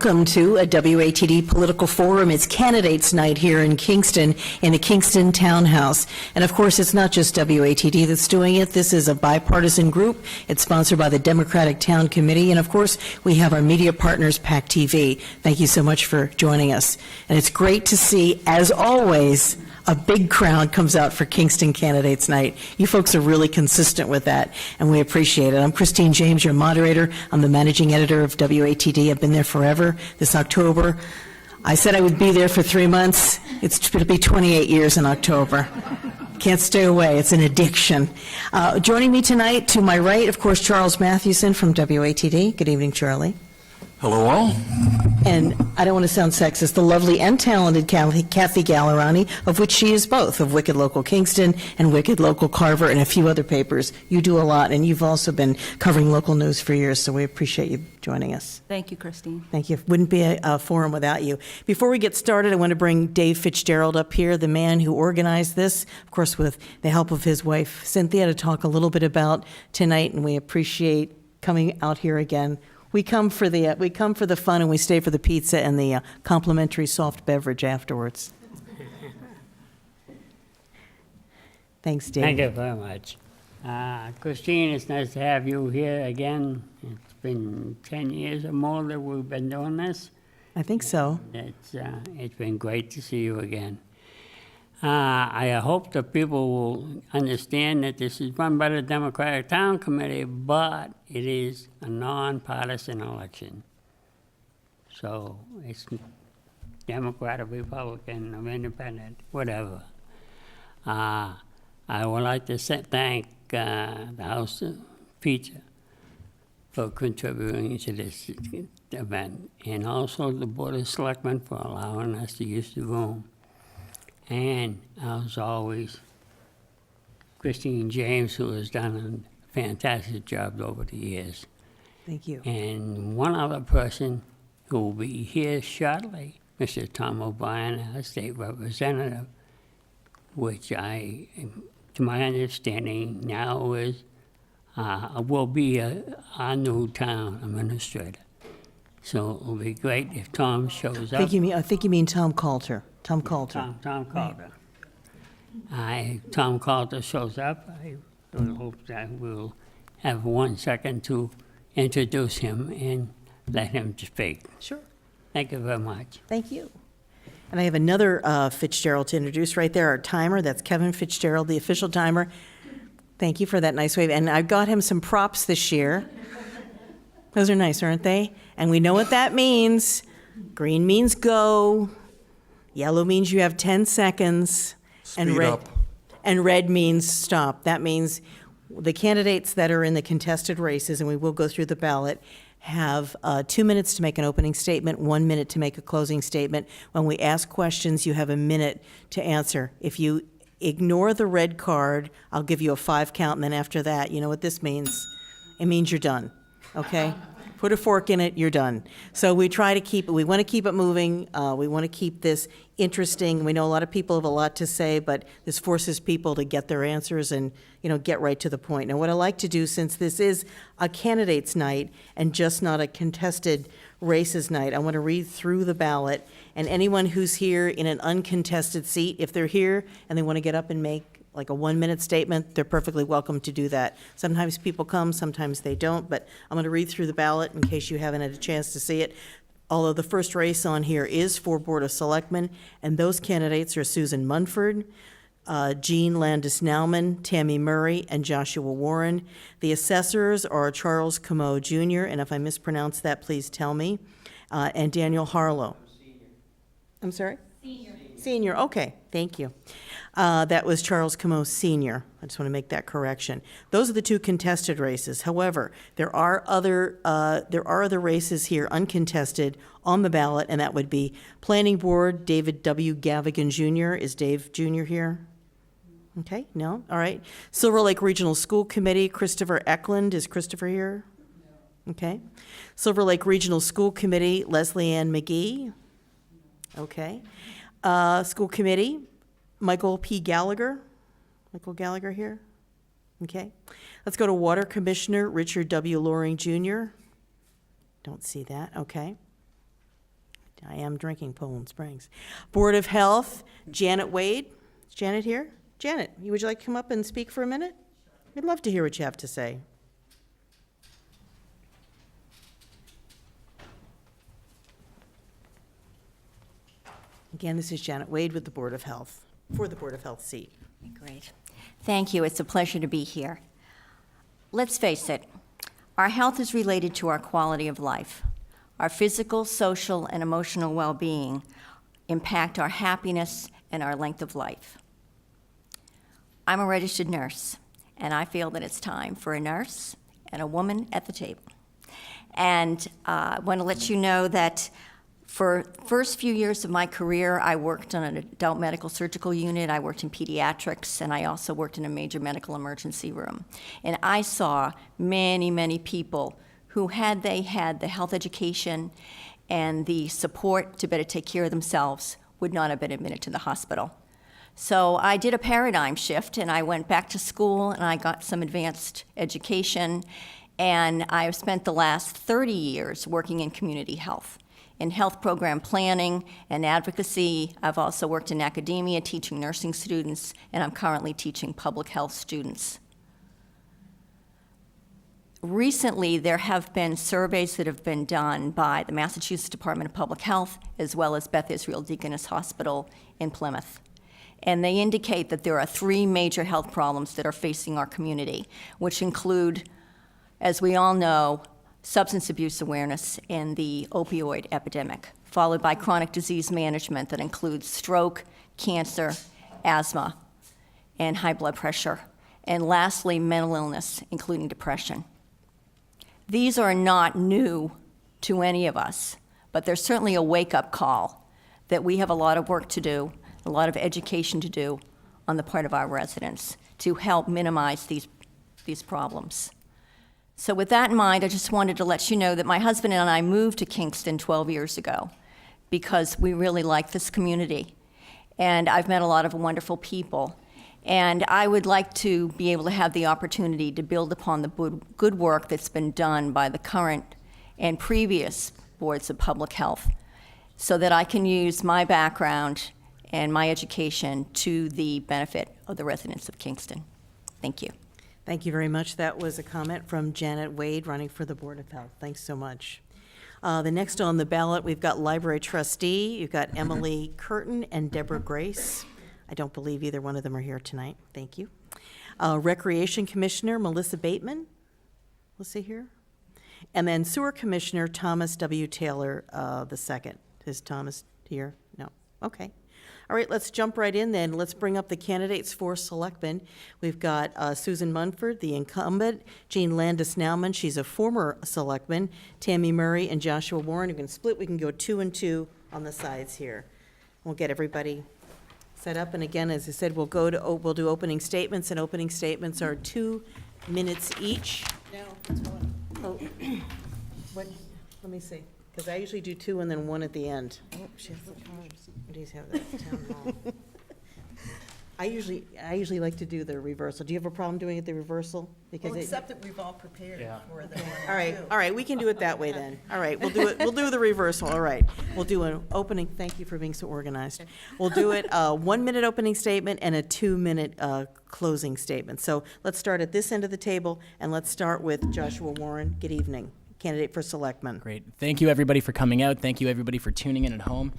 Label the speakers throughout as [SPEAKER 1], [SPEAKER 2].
[SPEAKER 1] Welcome to a WATD Political Forum. It's Candidates Night here in Kingston, in the Kingston Townhouse. And of course, it's not just WATD that's doing it. This is a bipartisan group. It's sponsored by the Democratic Town Committee. And of course, we have our media partners, PAC TV. Thank you so much for joining us. And it's great to see, as always, a big crowd comes out for Kingston Candidates Night. You folks are really consistent with that, and we appreciate it. I'm Christine James, your moderator. I'm the managing editor of WATD. I've been there forever. This October, I said I would be there for 3 months. It's going to be 28 years in October. Can't stay away. It's an addiction. Joining me tonight, to my right, of course, Charles Mathewson from WATD. Good evening, Charlie.
[SPEAKER 2] Hello, all.
[SPEAKER 1] And I don't want to sound sexist, the lovely and talented Kathy Gallerani, of which she is both, of Wicked Local Kingston and Wicked Local Carver and a few other papers. You do a lot, and you've also been covering local news for years, so we appreciate you joining us.
[SPEAKER 3] Thank you, Christine.
[SPEAKER 1] Thank you. Wouldn't be a forum without you. Before we get started, I want to bring Dave Fitzgerald up here, the man who organized this, of course, with the help of his wife, Cynthia, to talk a little bit about tonight, and we appreciate coming out here again. We come for the fun, and we stay for the pizza and the complimentary soft beverage afterwards. Thanks, Dave.
[SPEAKER 4] Thank you very much. Christine, it's nice to have you here again. It's been 10 years or more that we've been doing this.
[SPEAKER 1] I think so.
[SPEAKER 4] It's been great to see you again. I hope that people will understand that this is run by the Democratic Town Committee, but it is a nonpartisan election. So it's Democrat or Republican or Independent, whatever. I would like to thank the House of Pizza for contributing to this event, and also the Board of Selectmen for allowing us to use the room. And as always, Christine James, who has done a fantastic job over the years.
[SPEAKER 1] Thank you.
[SPEAKER 4] And one other person who will be here shortly, Mr. Tom O'Brien, our state representative, which to my understanding now will be our new town administrator. So it will be great if Tom shows up.
[SPEAKER 1] I think you mean Tom Coulter. Tom Coulter.
[SPEAKER 4] Tom Coulter. Tom Coulter shows up. I would hope that we'll have 1 second to introduce him and let him speak.
[SPEAKER 1] Sure.
[SPEAKER 4] Thank you very much.
[SPEAKER 1] Thank you. And I have another Fitzgerald to introduce right there, our timer. That's Kevin Fitzgerald, the official timer. Thank you for that nice wave. And I got him some props this year. Those are nice, aren't they? And we know what that means. Green means go. Yellow means you have 10 seconds.
[SPEAKER 2] Speed up.
[SPEAKER 1] And red means stop. That means the candidates that are in the contested races, and we will go through the ballot, have 2 minutes to make an opening statement, 1 minute to make a closing statement. When we ask questions, you have a minute to answer. If you ignore the red card, I'll give you a 5 count, and then after that, you know what this means? It means you're done, okay? Put a fork in it, you're done. So we want to keep it moving. We want to keep this interesting. We know a lot of people have a lot to say, but this forces people to get their answers and, get right to the point. Now, what I like to do, since this is a candidates night and just not a contested races night, I want to read through the ballot, and anyone who's here in an uncontested seat, if they're here and they want to get up and make like a 1-minute statement, they're perfectly welcome to do that. Sometimes people come, sometimes they don't, but I'm going to read through the ballot in case you haven't had a chance to see it. Although the first race on here is for Board of Selectmen, and those candidates are Susan Munford, Jean Landis-Nauman, Tammy Murray, and Joshua Warren. The assessors are Charles Comeau Jr., and if I mispronounce that, please tell me, and Daniel Harlow. I'm sorry? Senior, okay, thank you. That was Charles Comeau Sr. I just want to make that correction. Those are the 2 contested races. However, there are other races here uncontested on the ballot, and that would be Planning Board, David W. Gavigan Jr. Is Dave Jr. here? Okay, no? All right. Silver Lake Regional School Committee, Christopher Eklund. Is Christopher here? No. Okay. Silver Lake Regional School Committee, Leslie Ann McGee. Okay. School Committee, Michael P. Gallagher. Michael Gallagher here? Okay. Let's go to Water Commissioner, Richard W. Loring Jr. Don't see that. Okay. I am drinking Poland Springs. Board of Health, Janet Wade. Is Janet here? Janet, would you like to come up and speak for a minute? We'd love to hear what you have to say. Again, this is Janet Wade with the Board of Health, for the Board of Health seat.
[SPEAKER 3] Great. Thank you. It's a pleasure to be here. Let's face it, our health is related to our quality of life. Our physical, social, and emotional well-being impact our happiness and our length of life. I'm a registered nurse, and I feel that it's time for a nurse and a woman at the table. And I want to let you know that for the first few years of my career, I worked on an adult medical surgical unit, I worked in pediatrics, and I also worked in a major medical emergency room. And I saw many, many people who, had they had the health education and the support to better take care of themselves, would not have been admitted to the hospital. So I did a paradigm shift, and I went back to school, and I got some advanced education, and I've spent the last 30 years working in community health. In health program planning and advocacy. I've also worked in academia teaching nursing students, and I'm currently teaching public health students. Recently, there have been surveys that have been done by the Massachusetts Department of Public Health as well as Beth Israel Deaconess Hospital in Plymouth. And they indicate that there are 3 major health problems that are facing our community, which include, as we all know, substance abuse awareness and the opioid epidemic, followed by chronic disease management that includes stroke, cancer, asthma, and high blood pressure, and lastly, mental illness, including depression. These are not new to any of us, but they're certainly a wake-up call that we have a lot of work to do, a lot of education to do on the part of our residents to help minimize these problems. So with that in mind, I just wanted to let you know that my husband and I moved to Kingston 12 years ago because we really like this community. And I've met a lot of wonderful people. And I would like to be able to have the opportunity to build upon the good work that's been done by the current and previous boards of public health so that I can use my background and my education to the benefit of the residents of Kingston. Thank you.
[SPEAKER 1] Thank you very much. That was a comment from Janet Wade, running for the Board of Health. Thanks so much. The next on the ballot, we've got Library Trustee. You've got Emily Curtin and Deborah Grace. I don't believe either one of them are here tonight. Thank you. Recreation Commissioner, Melissa Bateman. Let's see here. And then Sewer Commissioner, Thomas W. Taylor II. Is Thomas here? No. Okay. All right, let's jump right in then. Let's bring up the candidates for Selectmen. We've got Susan Munford, the incumbent, Jean Landis-Naumann, she's a former Selectman, Tammy Murray and Joshua Warren. You can split, we can go 2 and 2 on the sides here. We'll get everybody set up, and again, as I said, we'll do opening statements, and opening statements are 2 minutes each. No, it's 1. Oh, what, let me see. Because I usually do 2 and then 1 at the end. Oh, she has the cards. What do you have that town hall? I usually like to do the reversal. Do you have a problem doing it the reversal? Because
[SPEAKER 5] Well, except that we've all prepared for the one.
[SPEAKER 1] all right, we can do it that way then. All right, we'll do the reversal, all right. We'll do an opening, thank you for being so organized. We'll do it 1 minute opening statement and a 2 minute closing statement. So let's start at this end of the table, and let's start with Joshua Warren. Good evening. Candidate for Selectman.
[SPEAKER 6] Great. Thank you, everybody, for coming out. Thank you, everybody, for tuning in at home.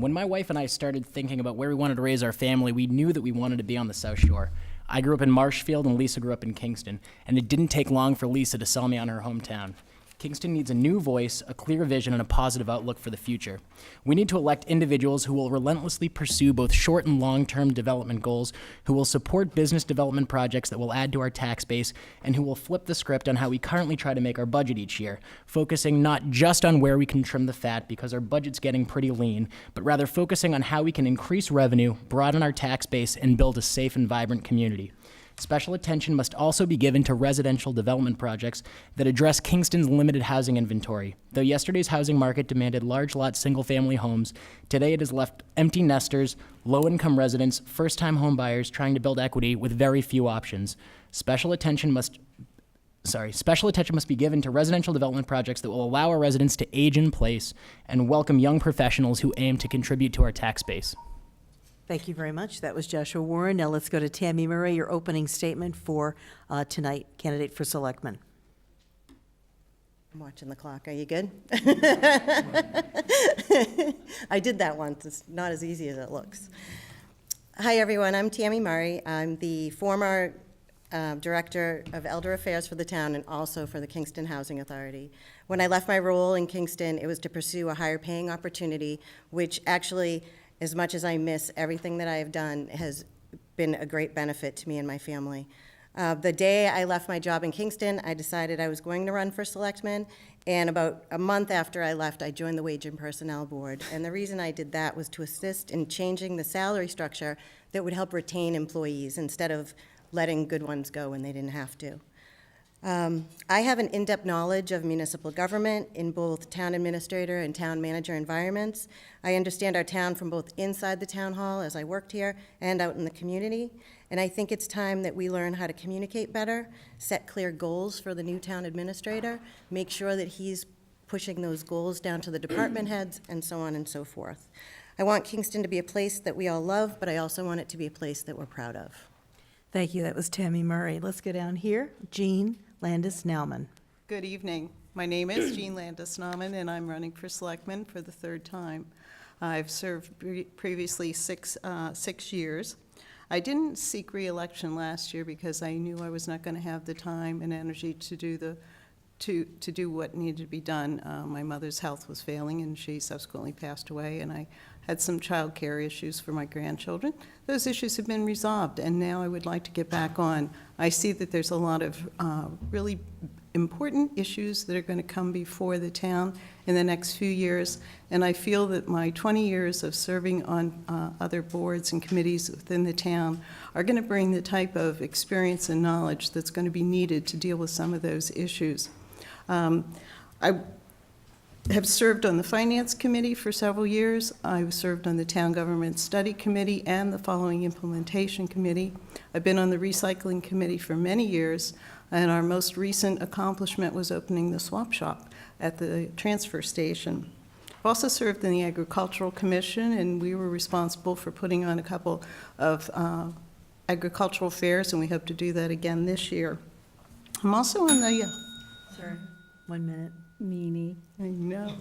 [SPEAKER 6] When my wife and I started thinking about where we wanted to raise our family, we knew that we wanted to be on the South Shore. I grew up in Marshfield, and Lisa grew up in Kingston, and it didn't take long for Lisa to sell me on her hometown. Kingston needs a new voice, a clear vision, and a positive outlook for the future. We need to elect individuals who will relentlessly pursue both short and long-term development goals, who will support business development projects that will add to our tax base, and who will flip the script on how we currently try to make our budget each year, focusing not just on where we can trim the fat because our budget's getting pretty lean, but rather focusing on how we can increase revenue, broaden our tax base, and build a safe and vibrant community. Special attention must also be given to residential development projects that address Kingston's limited housing inventory. Though yesterday's housing market demanded large lot single-family homes, today it has left empty nesters, low-income residents, first-time home buyers trying to build equity with very few options. Special attention must Special attention must be given to residential development projects that will allow our residents to age in place and welcome young professionals who aim to contribute to our tax base.
[SPEAKER 1] Thank you very much. That was Joshua Warren. Now let's go to Tammy Murray, your opening statement for tonight, candidate for selectman.
[SPEAKER 5] I'm watching the clock. Are you good? I did that once. It's not as easy as it looks. Hi, everyone. I'm Tammy Murray. I'm the former Director of Elder Affairs for the town and also for the Kingston Housing Authority. When I left my role in Kingston, it was to pursue a higher paying opportunity, which actually, as much as I miss everything that I have done, has been a great benefit to me and my family. The day I left my job in Kingston, I decided I was going to run for selectman, and about a month after I left, I joined the Wage and Personnel Board. And the reason I did that was to assist in changing the salary structure that would help retain employees instead of letting good ones go when they didn't have to. I have an in-depth knowledge of municipal government in both town administrator and town manager environments. I understand our town from both inside the town hall, as I worked here, and out in the community. And I think it's time that we learn how to communicate better, set clear goals for the new town administrator, make sure that he's pushing those goals down to the department heads, and so on and so forth. I want Kingston to be a place that we all love, but I also want it to be a place that we're proud of.
[SPEAKER 1] Thank you. That was Tammy Murray. Let's go down here. Jean Landis-Nauman.
[SPEAKER 7] Good evening. My name is Jean Landis-Nauman, and I'm running for selectman for the third time. I've served previously six years. I didn't seek re-election last year because I knew I was not going to have the time and energy to do what needed to be done. My mother's health was failing, and she subsequently passed away, and I had some child care issues for my grandchildren. Those issues have been resolved, and now I would like to get back on. I see that there's a lot of really important issues that are going to come before the town in the next few years, and I feel that my 20 years of serving on other boards and committees within the town are going to bring the type of experience and knowledge that's going to be needed to deal with some of those issues. I have served on the Finance Committee for several years. I've served on the Town Government Study Committee and the following Implementation Committee. I've been on the Recycling Committee for many years, and our most recent accomplishment was opening the swap shop at the transfer station. I've also served in the Agricultural Commission, and we were responsible for putting on a couple of agricultural fairs, and we hope to do that again this year. I'm also on the...
[SPEAKER 1] Sorry. 1 minute.
[SPEAKER 8] Meanie.
[SPEAKER 7] I know.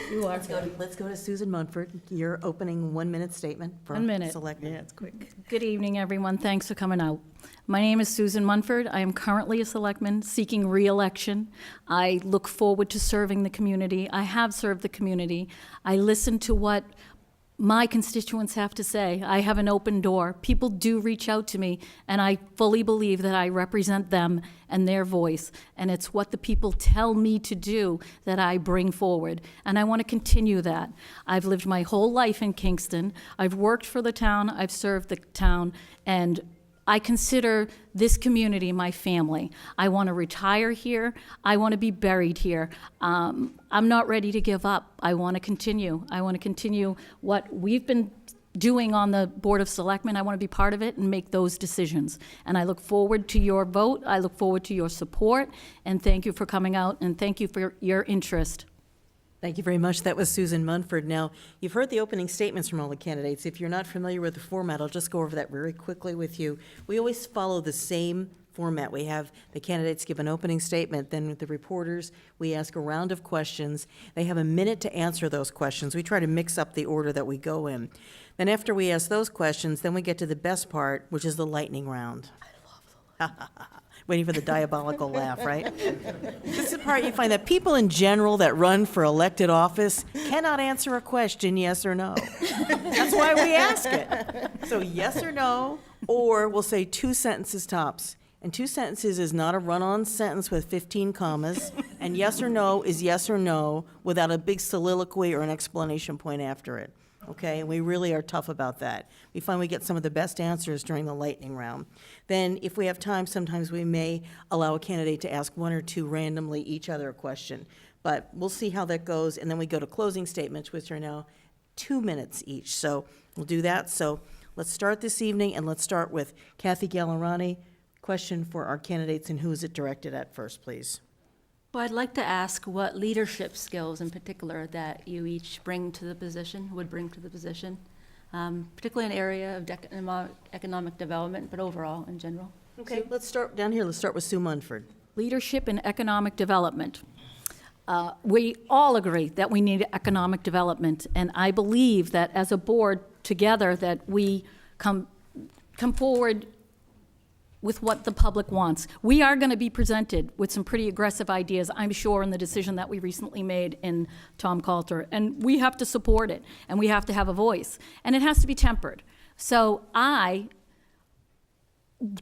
[SPEAKER 8] You are.
[SPEAKER 1] Let's go to Susan Munford, your opening 1 minute statement for
[SPEAKER 8] 1 minute.
[SPEAKER 1] selectman.
[SPEAKER 7] Yeah, it's quick.
[SPEAKER 8] Good evening, everyone. Thanks for coming out. My name is Susan Munford. I am currently a selectman seeking re-election. I look forward to serving the community. I have served the community. I listen to what my constituents have to say. I have an open door. People do reach out to me, and I fully believe that I represent them and their voice, and it's what the people tell me to do that I bring forward, and I want to continue that. I've lived my whole life in Kingston. I've worked for the town. I've served the town, and I consider this community my family. I want to retire here. I want to be buried here. I'm not ready to give up. I want to continue. I want to continue what we've been doing on the Board of Selectmen. I want to be part of it and make those decisions. And I look forward to your vote. I look forward to your support. And thank you for coming out, and thank you for your interest.
[SPEAKER 1] Thank you very much. That was Susan Munford. Now, you've heard the opening statements from all the candidates. If you're not familiar with the format, I'll just go over that very quickly with you. We always follow the same format. We have the candidates give an opening statement, then with the reporters, we ask a round of questions. They have a minute to answer those questions. We try to mix up the order that we go in. Then after we ask those questions, then we get to the best part, which is the lightning round. I love the lightning. Waiting for the diabolical laugh, right? This is the part you find that people in general that run for elected office cannot answer a question yes or no. That's why we ask it. So yes or no, or we'll say 2 sentences tops. And 2 sentences is not a run-on sentence with 15 commas, and yes or no is yes or no without a big soliloquy or an explanation point after it. Okay, and we really are tough about that. We find we get some of the best answers during the lightning round. Then, if we have time, sometimes we may allow a candidate to ask 1 or 2 randomly each other a question. But we'll see how that goes, and then we go to closing statements, which are now 2 minutes each. So we'll do that. So let's start this evening, and let's start with Kathy Gallerani, question for our candidates, and who is it directed at first, please?
[SPEAKER 9] Well, I'd like to ask what leadership skills in particular that you each bring to the position, would bring to the position, particularly in the area of economic development, but overall in general.
[SPEAKER 1] Okay, let's start down here. Let's start with Sue Munford.
[SPEAKER 8] Leadership and economic development. We all agree that we need economic development, and I believe that as a board together that we come forward with what the public wants. We are going to be presented with some pretty aggressive ideas, I'm sure, in the decision that we recently made in Tom Coulter, and we have to support it, and we have to have a voice, and it has to be tempered. So I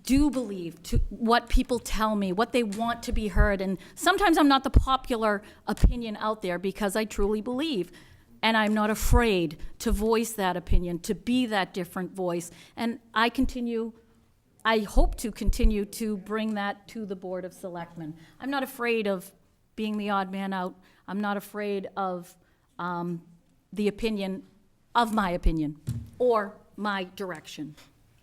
[SPEAKER 8] do believe to what people tell me, what they want to be heard, and sometimes I'm not the popular opinion out there because I truly believe, and I'm not afraid to voice that opinion, to be that different voice, and I hope to continue to bring that to the Board of Selectmen. I'm not afraid of being the odd man out. I'm not afraid of the opinion of my opinion or my direction.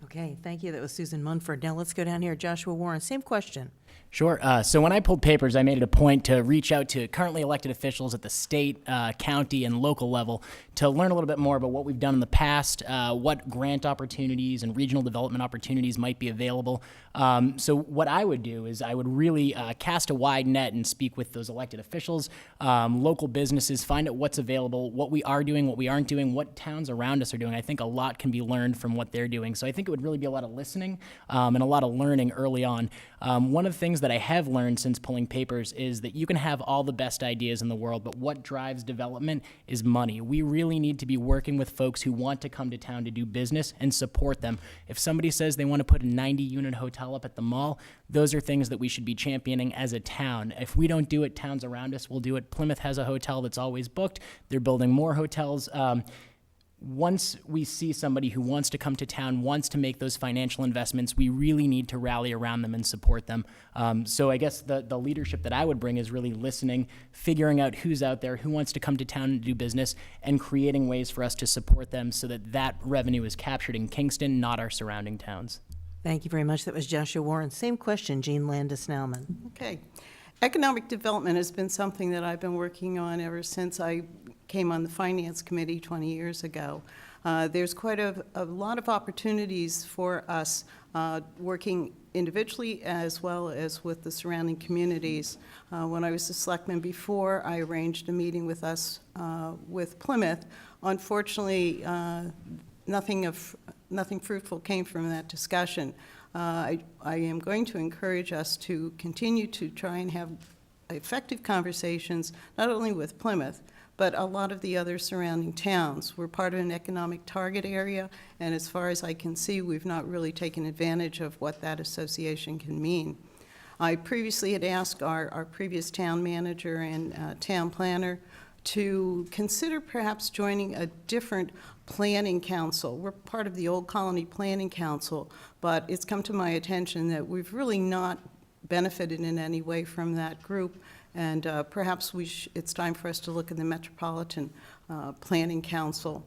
[SPEAKER 1] Okay, thank you. That was Susan Munford. Now let's go down here. Joshua Warren, same question.
[SPEAKER 6] Sure. So when I pulled papers, I made it a point to reach out to currently elected officials at the state, county, and local level to learn a little bit more about what we've done in the past, what grant opportunities and regional development opportunities might be available. So what I would do is I would really cast a wide net and speak with those elected officials, local businesses, find out what's available, what we are doing, what we aren't doing, what towns around us are doing. I think a lot can be learned from what they're doing. So I think it would really be a lot of listening and a lot of learning early on. One of the things that I have learned since pulling papers is that you can have all the best ideas in the world, but what drives development is money. We really need to be working with folks who want to come to town to do business and support them. If somebody says they want to put a 90-unit hotel up at the mall, those are things that we should be championing as a town. If we don't do it, towns around us will do it. Plymouth has a hotel that's always booked. They're building more hotels. Once we see somebody who wants to come to town, wants to make those financial investments, we really need to rally around them and support them. So I guess the leadership that I would bring is really listening, figuring out who's out there, who wants to come to town and do business, and creating ways for us to support them so that that revenue is captured in Kingston, not our surrounding towns.
[SPEAKER 1] Thank you very much. That was Joshua Warren. Same question, Jean Landis-Nauman.
[SPEAKER 7] Okay. Economic development has been something that I've been working on ever since I came on the Finance Committee 20 years ago. There's quite a lot of opportunities for us working individually as well as with the surrounding communities. When I was a selectman before, I arranged a meeting with us with Plymouth. Unfortunately, nothing fruitful came from that discussion. I am going to encourage us to continue to try and have effective conversations, not only with Plymouth, but a lot of the other surrounding towns. We're part of an economic target area, and as far as I can see, we've not really taken advantage of what that association can mean. I previously had asked our previous town manager and town planner to consider perhaps joining a different planning council. We're part of the Old Colony Planning Council, but it's come to my attention that we've really not benefited in any way from that group, and perhaps it's time for us to look at the Metropolitan Planning Council.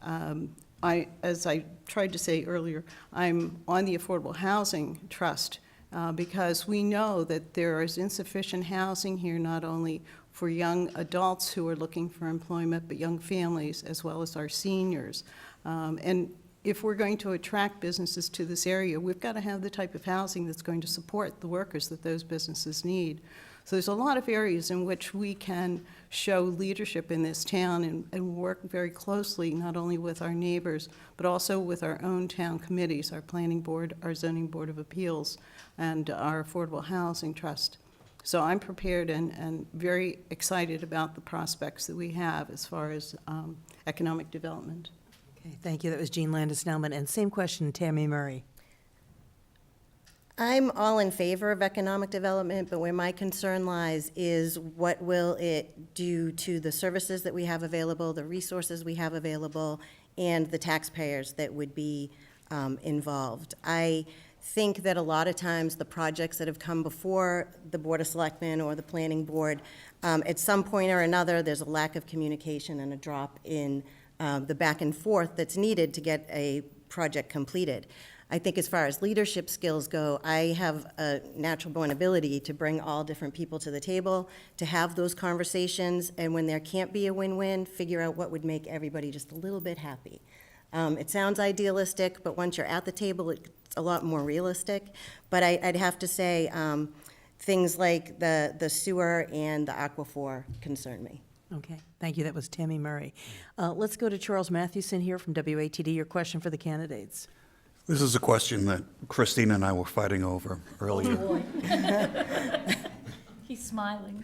[SPEAKER 7] As I tried to say earlier, I'm on the Affordable Housing Trust because we know that there is insufficient housing here, not only for young adults who are looking for employment, but young families as well as our seniors. And if we're going to attract businesses to this area, we've got to have the type of housing that's going to support the workers that those businesses need. So there's a lot of areas in which we can show leadership in this town and work very closely, not only with our neighbors, but also with our own town committees, our Planning Board, our Zoning Board of Appeals, and our Affordable Housing Trust. So I'm prepared and very excited about the prospects that we have as far as economic development.
[SPEAKER 1] Okay, thank you. That was Jean Landis-Nauman. And same question, Tammy Murray.
[SPEAKER 5] I'm all in favor of economic development, but where my concern lies is what will it do to the services that we have available, the resources we have available, and the taxpayers that would be involved. I think that a lot of times the projects that have come before the Board of Selectmen or the Planning Board, at some point or another, there's a lack of communication and a drop in the back and forth that's needed to get a project completed. I think as far as leadership skills go, I have a natural born ability to bring all different people to the table, to have those conversations, and when there can't be a win-win, figure out what would make everybody just a little bit happy. It sounds idealistic, but once you're at the table, it's a lot more realistic. But I'd have to say, things like the sewer and the aquifer concern me.
[SPEAKER 1] Okay, thank you. That was Tammy Murray. Let's go to Charles Mathewson here from WATD. Your question for the candidates.
[SPEAKER 2] This is a question that Christine and I were fighting over earlier,
[SPEAKER 8] He's smiling.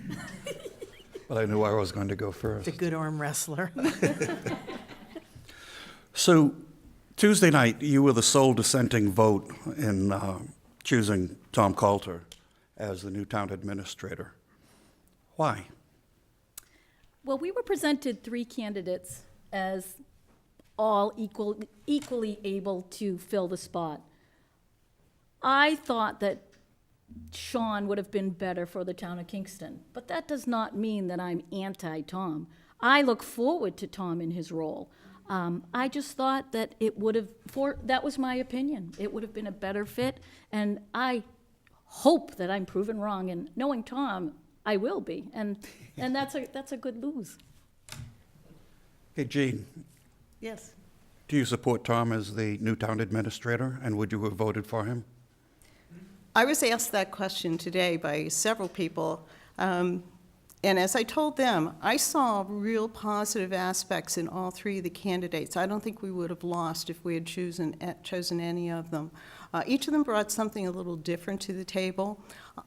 [SPEAKER 2] but I knew I was going to go first.
[SPEAKER 1] The good arm wrestler.
[SPEAKER 2] So Tuesday night, you were the sole dissenting vote in choosing Tom Coulter as the new town administrator. Why?
[SPEAKER 8] Well, we were presented 3 candidates as all equally able to fill the spot. I thought that Sean would have been better for the town of Kingston, but that does not mean that I'm anti-Tom. I look forward to Tom in his role. I just thought that it would have, that was my opinion. It would have been a better fit, and I hope that I'm proven wrong, and knowing Tom, I will be, and that's a good lose.
[SPEAKER 2] Hey, Jean,
[SPEAKER 7] Yes.
[SPEAKER 2] do you support Tom as the new town administrator, and would you have voted for him?
[SPEAKER 7] I was asked that question today by several people, and as I told them, I saw real positive aspects in all 3 of the candidates. I don't think we would have lost if we had chosen any of them. Each of them brought something a little different to the table.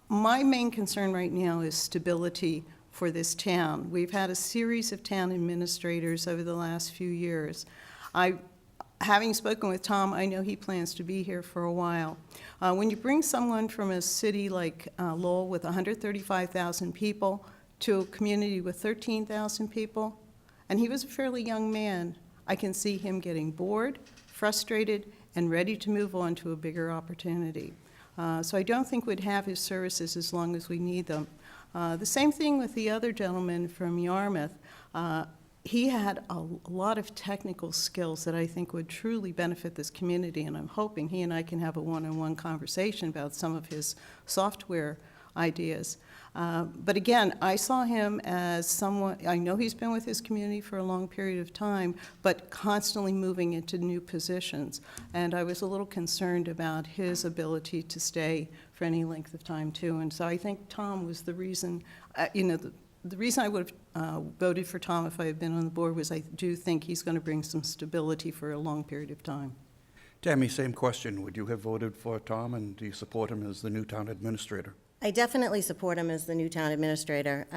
[SPEAKER 7] My main concern right now is stability for this town. We've had a series of town administrators over the last few years. Having spoken with Tom, I know he plans to be here for a while. When you bring someone from a city like Lowell with 135,000 people to a community with 13,000 people, and he was a fairly young man, I can see him getting bored, frustrated, and ready to move on to a bigger opportunity. So I don't think we'd have his services as long as we need them. The same thing with the other gentleman from Yarmouth. He had a lot of technical skills that I think would truly benefit this community, and I'm hoping he and I can have a one-on-one conversation about some of his software ideas. But again, I saw him as someone, I know he's been with his community for a long period of time, but constantly moving into new positions. And I was a little concerned about his ability to stay for any length of time, too. And so I think Tom was the reason, the reason I would have voted for Tom if I had been on the board was I do think he's going to bring some stability for a long period of time.
[SPEAKER 2] Tammy, same question. Would you have voted for Tom, and do you support him as the new town administrator?
[SPEAKER 5] I definitely support him as the new town administrator.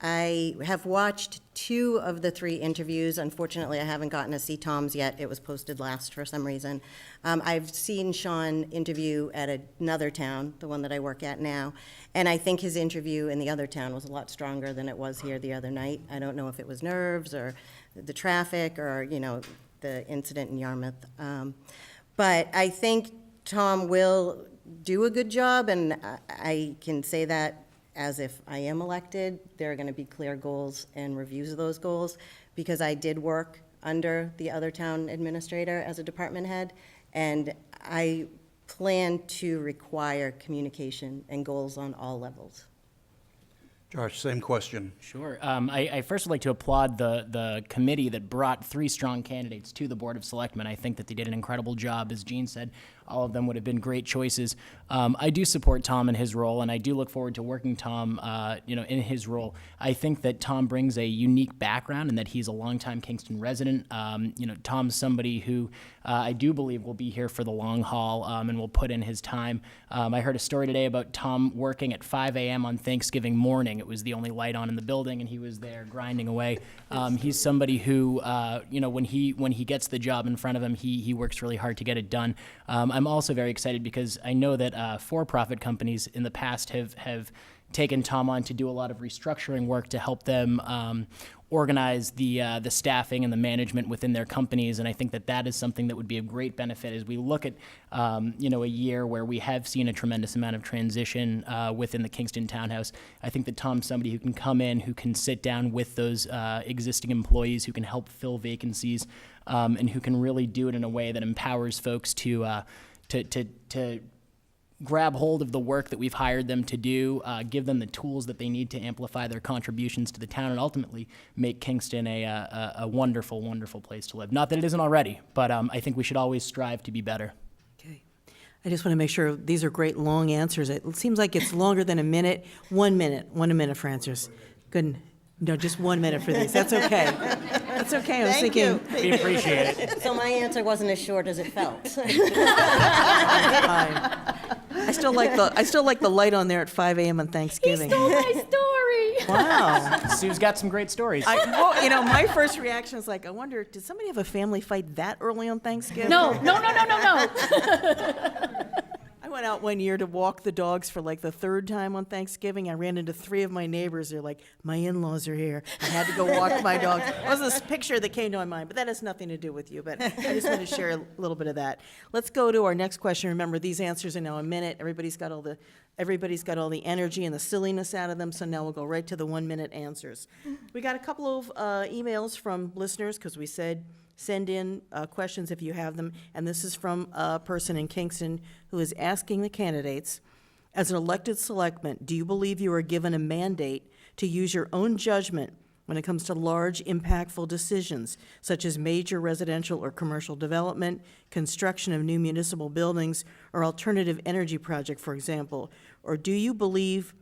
[SPEAKER 5] I have watched 2 of the 3 interviews. Unfortunately, I haven't gotten to see Tom's yet. It was posted last for some reason. I've seen Sean interview at another town, the one that I work at now, and I think his interview in the other town was a lot stronger than it was here the other night. I don't know if it was nerves or the traffic or, the incident in Yarmouth. But I think Tom will do a good job, and I can say that as if I am elected. There are going to be clear goals and reviews of those goals, because I did work under the other town administrator as a department head, and I plan to require communication and goals on all levels.
[SPEAKER 2] Josh, same question.
[SPEAKER 6] Sure. I first would like to applaud the committee that brought 3 strong candidates to the Board of Selectmen. I think that they did an incredible job. As Jean said, all of them would have been great choices. I do support Tom in his role, and I do look forward to working Tom, in his role. I think that Tom brings a unique background and that he's a longtime Kingston resident. Tom's somebody who I do believe will be here for the long haul and will put in his time. I heard a story today about Tom working at 5 a.m. on Thanksgiving morning. It was the only light on in the building, and he was there grinding away. He's somebody who, when he gets the job in front of him, he works really hard to get it done. I'm also very excited because I know that for-profit companies in the past have taken Tom on to do a lot of restructuring work to help them organize the staffing and the management within their companies, and I think that is something that would be a great benefit as we look at a year where we have seen a tremendous amount of transition within the Kingston Townhouse. I think that Tom's somebody who can come in, who can sit down with those existing employees, who can help fill vacancies, and who can really do it in a way that empowers folks to grab hold of the work that we've hired them to do, give them the tools that they need to amplify their contributions to the town, and ultimately make Kingston a wonderful, wonderful place to live. Not that it isn't already, but I think we should always strive to be better.
[SPEAKER 1] Okay. I just want to make sure, these are great long answers. It seems like it's longer than a minute. 1 minute, one a minute for answers. Good. No, just 1 minute for these. That's okay. That's okay. I was
[SPEAKER 5] Thank
[SPEAKER 1] thinking.
[SPEAKER 5] you.
[SPEAKER 6] We appreciate it.
[SPEAKER 5] So my answer wasn't as short as it felt.
[SPEAKER 1] I still like the light on there at 5 a.m. on Thanksgiving.
[SPEAKER 8] My story.
[SPEAKER 1] Wow.
[SPEAKER 6] Sue's got some great stories.
[SPEAKER 1] Well, my first reaction was like, I wonder, did somebody have a family fight that early on Thanksgiving?
[SPEAKER 8] No.
[SPEAKER 1] I went out one year to walk the dogs for like the third time on Thanksgiving. I ran into 3 of my neighbors. They're like, my in-laws are here. I had to go walk my dogs. It was this picture that came to my mind, but that has nothing to do with you. But I just want to share a little bit of that. Let's go to our next question. Remember, these answers are now a minute. Everybody's got all the energy and the silliness out of them, so now we'll go right to the 1 minute answers. We got a couple of emails from listeners, because we said send in questions if you have them, and this is from a person in Kingston who is asking the candidates, as an elected selectman, do you believe you are given a mandate to use your own judgment when it comes to large, impactful decisions, such as major residential or commercial development, construction of new municipal buildings, or alternative energy project, for example? Or do you believe,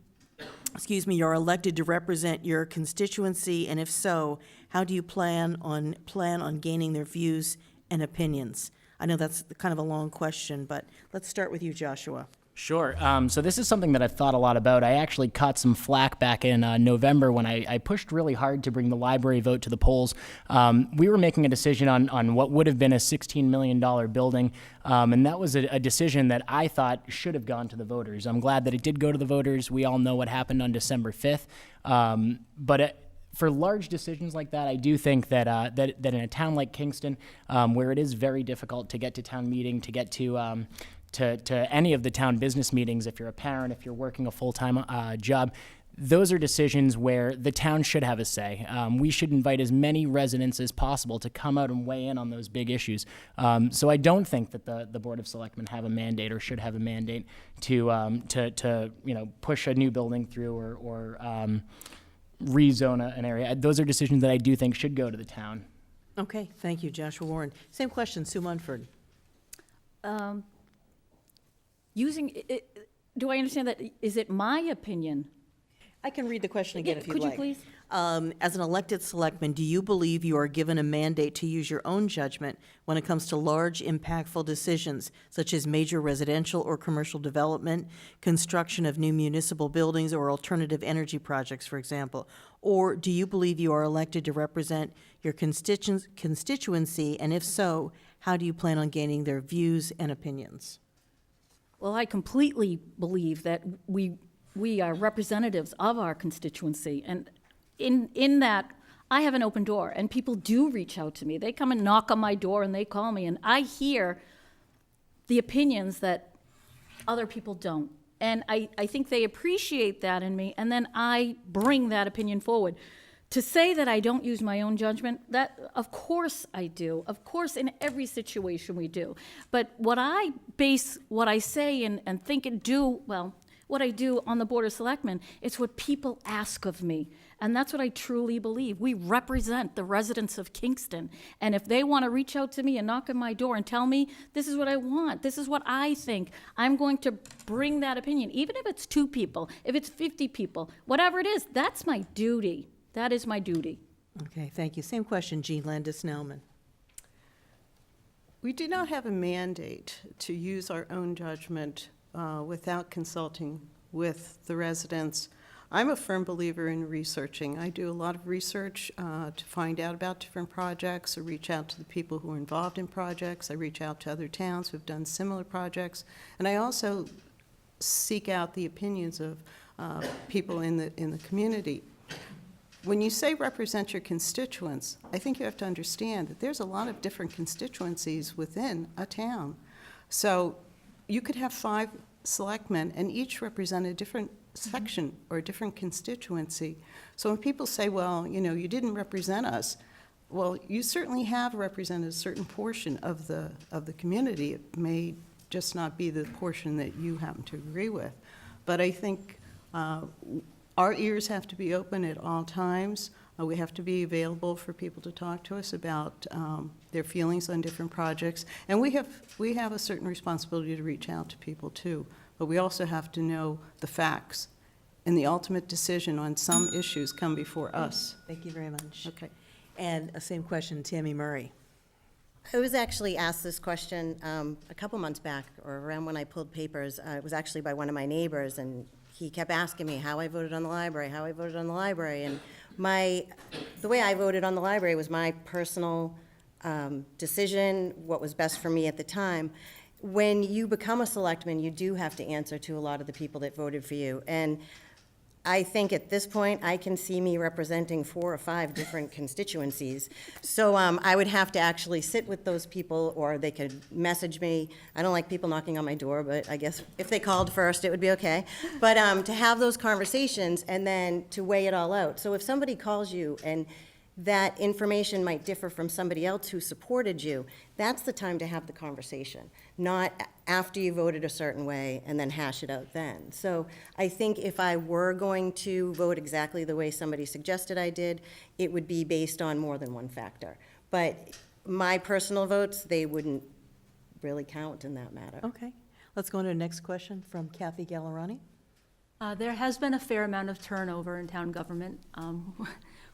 [SPEAKER 1] you're elected to represent your constituency, and if so, how do you plan on gaining their views and opinions? I know that's kind of a long question, but let's start with you, Joshua.
[SPEAKER 6] Sure. So this is something that I've thought a lot about. I actually caught some flack back in November when I pushed really hard to bring the library vote to the polls. We were making a decision on what would have been a $16 million building, and that was a decision that I thought should have gone to the voters. I'm glad that it did go to the voters. We all know what happened on December 5th. For large decisions like that, I do think that in a town like Kingston, where it is very difficult to get to town meeting, to get to any of the town business meetings, if you're a parent, if you're working a full-time job, those are decisions where the town should have a say. We should invite as many residents as possible to come out and weigh in on those big issues. So I don't think that the Board of Selectmen have a mandate or should have a mandate to push a new building through or rezone an area. Those are decisions that I do think should go to the town.
[SPEAKER 1] Okay, thank you, Joshua Warren. Same question, Sue Munford.
[SPEAKER 8] Do I understand that, is it my opinion?
[SPEAKER 1] I can read the question again if you'd
[SPEAKER 8] Could you
[SPEAKER 1] like.
[SPEAKER 8] please?
[SPEAKER 1] As an elected selectman, do you believe you are given a mandate to use your own judgment when it comes to large, impactful decisions, such as major residential or commercial development, construction of new municipal buildings, or alternative energy projects, for example? Or do you believe you are elected to represent your constituency, and if so, how do you plan on gaining their views and opinions?
[SPEAKER 8] Well, I completely believe that we are representatives of our constituency, and in that, I have an open door, and people do reach out to me. They come and knock on my door, and they call me, and I hear the opinions that other people don't. And I think they appreciate that in me, and then I bring that opinion forward. To say that I don't use my own judgment, that of course I do. Of course, in every situation we do. But what I base what I say and think and do, well, what I do on the Board of Selectmen, it's what people ask of me. And that's what I truly believe. We represent the residents of Kingston. And if they want to reach out to me and knock on my door and tell me, this is what I want, this is what I think, I'm going to bring that opinion. Even if it's 2 people, if it's 50 people, whatever it is, that's my duty. That is my duty.
[SPEAKER 1] Okay, thank you. Same question, Jean Landis-Nauman.
[SPEAKER 7] We do not have a mandate to use our own judgment without consulting with the residents. I'm a firm believer in researching. I do a lot of research to find out about different projects. I reach out to the people who are involved in projects. I reach out to other towns who have done similar projects. And I also seek out the opinions of people in the community. When you say represent your constituents, I think you have to understand that there's a lot of different constituencies within a town. So you could have 5 selectmen and each represent a different section or a different constituency. So when people say, well, you didn't represent us, well, you certainly have represented a certain portion of the community. It may just not be the portion that you happen to agree with. But I think our ears have to be open at all times. We have to be available for people to talk to us about their feelings on different projects. And we have a certain responsibility to reach out to people too. But we also have to know the facts. And the ultimate decision on some issues come before us.
[SPEAKER 1] Thank you very much.
[SPEAKER 7] Okay.
[SPEAKER 1] And same question, Tammy Murray.
[SPEAKER 5] I was actually asked this question a couple months back, or around when I pulled papers. It was actually by one of my neighbors, and he kept asking me how I voted on the library, how I voted on the library. And the way I voted on the library was my personal decision, what was best for me at the time. When you become a selectman, you do have to answer to a lot of the people that voted for you. And I think at this point, I can see me representing 4 or 5 different constituencies. So I would have to actually sit with those people, or they could message me. I don't like people knocking on my door, but I guess if they called first, it would be okay. But to have those conversations and then to weigh it all out. So if somebody calls you and that information might differ from somebody else who supported you, that's the time to have the conversation, not after you voted a certain way and then hash it out then. So I think if I were going to vote exactly the way somebody suggested I did, it would be based on more than one factor. But my personal votes, they wouldn't really count in that matter.
[SPEAKER 1] Okay. Let's go on to the next question from Kathy Gallerani.
[SPEAKER 9] There has been a fair amount of turnover in town government.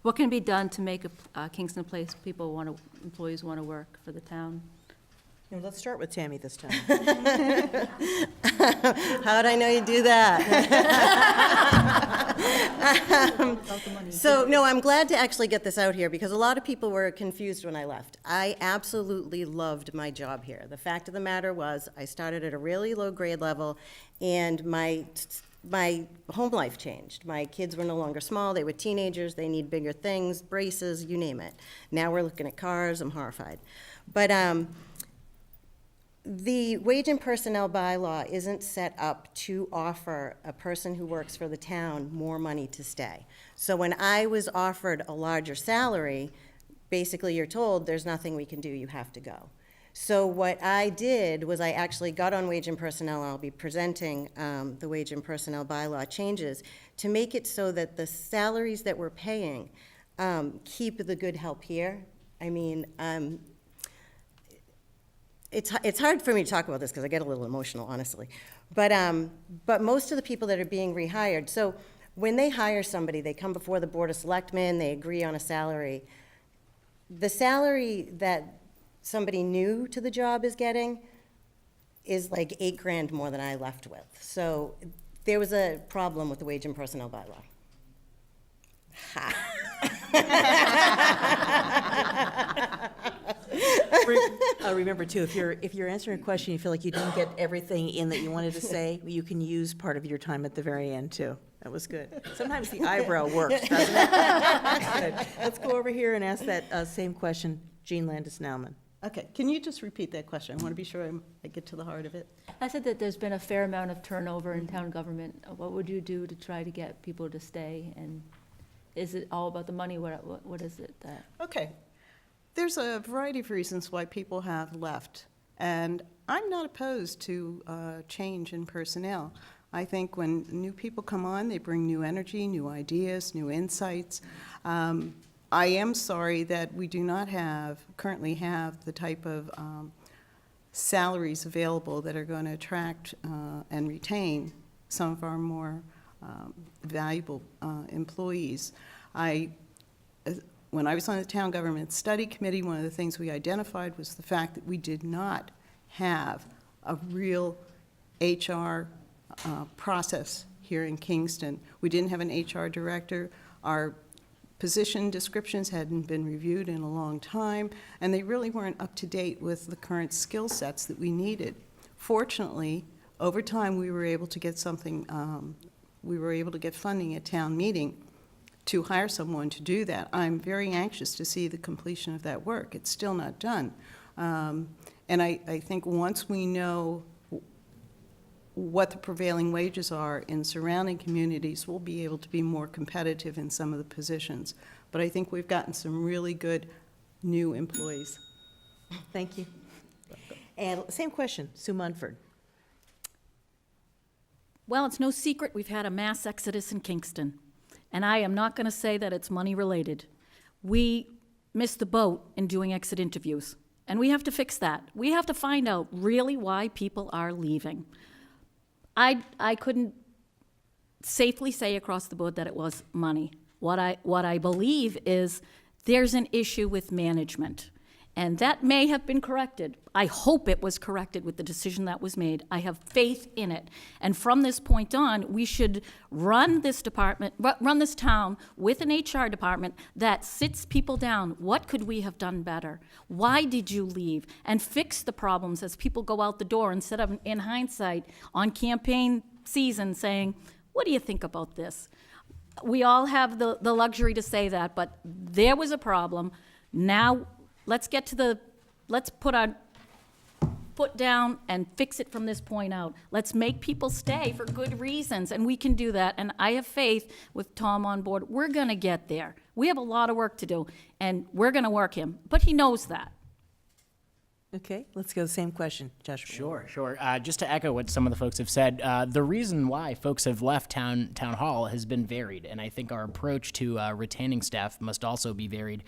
[SPEAKER 9] What can be done to make Kingston a place employees want to work for the town?
[SPEAKER 1] Let's start with Tammy this time.
[SPEAKER 5] How'd I know you'd do that? So, no, I'm glad to actually get this out here, because a lot of people were confused when I left. I absolutely loved my job here. The fact of the matter was, I started at a really low grade level, and my home life changed. My kids were no longer small, they were teenagers, they need bigger things, braces, you name it. Now we're looking at cars, I'm horrified. But the wage and personnel bylaw isn't set up to offer a person who works for the town more money to stay. So when I was offered a larger salary, basically you're told, there's nothing we can do, you have to go. So what I did was I actually got on wage and personnel. I'll be presenting the wage and personnel bylaw changes to make it so that the salaries that we're paying keep the good help here. I mean, it's hard for me to talk about this because I get a little emotional, honestly. But most of the people that are being rehired, so when they hire somebody, they come before the Board of Selectmen, they agree on a salary. The salary that somebody new to the job is getting is like $8,000 more than I left with. So there was a problem with the wage and personnel bylaw.
[SPEAKER 1] Remember too, if you're answering a question, you feel like you didn't get everything in that you wanted to say, you can use part of your time at the very end too. That was good. Sometimes the eyebrow works, doesn't it? Good. Let's go over here and ask that same question, Jean Landis-Nauman.
[SPEAKER 7] Okay, can you just repeat that question? I want to be sure I get to the heart of it.
[SPEAKER 9] I said that there's been a fair amount of turnover in town government. What would you do to try to get people to stay? And is it all about the money? What is it that?
[SPEAKER 7] Okay, there's a variety of reasons why people have left, and I'm not opposed to change in personnel. I think when new people come on, they bring new energy, new ideas, new insights. I am sorry that we do not currently have the type of salaries available that are going to attract and retain some of our more valuable employees. When I was on the Town Government Study Committee, one of the things we identified was the fact that we did not have a real HR process here in Kingston. We didn't have an HR director. Our position descriptions hadn't been reviewed in a long time, and they really weren't up to date with the current skill sets that we needed. Fortunately, over time, we were able to get funding at town meeting to hire someone to do that. I'm very anxious to see the completion of that work. It's still not done. And I think once we know what the prevailing wages are in surrounding communities, we'll be able to be more competitive in some of the positions. But I think we've gotten some really good new employees.
[SPEAKER 1] Thank you. And same question, Sue Munford.
[SPEAKER 8] Well, it's no secret we've had a mass exodus in Kingston, and I am not going to say that it's money-related. We missed the boat in doing exit interviews, and we have to fix that. We have to find out really why people are leaving. I couldn't safely say across the board that it was money. What I believe is there's an issue with management, and that may have been corrected. I hope it was corrected with the decision that was made. I have faith in it. And from this point on, we should run this town with an HR department that sits people down. What could we have done better? Why did you leave? And fix the problems as people go out the door instead of, in hindsight, on campaign season saying, what do you think about this? We all have the luxury to say that, but there was a problem. Now, let's put our foot down and fix it from this point out. Let's make people stay for good reasons, and we can do that. And I have faith with Tom on board. We're going to get there. We have a lot of work to do, and we're going to work him. But he knows that.
[SPEAKER 1] Okay, let's go, same question, Joshua.
[SPEAKER 6] Sure. Just to echo what some of the folks have said, the reason why folks have left town hall has been varied, and I think our approach to retaining staff must also be varied.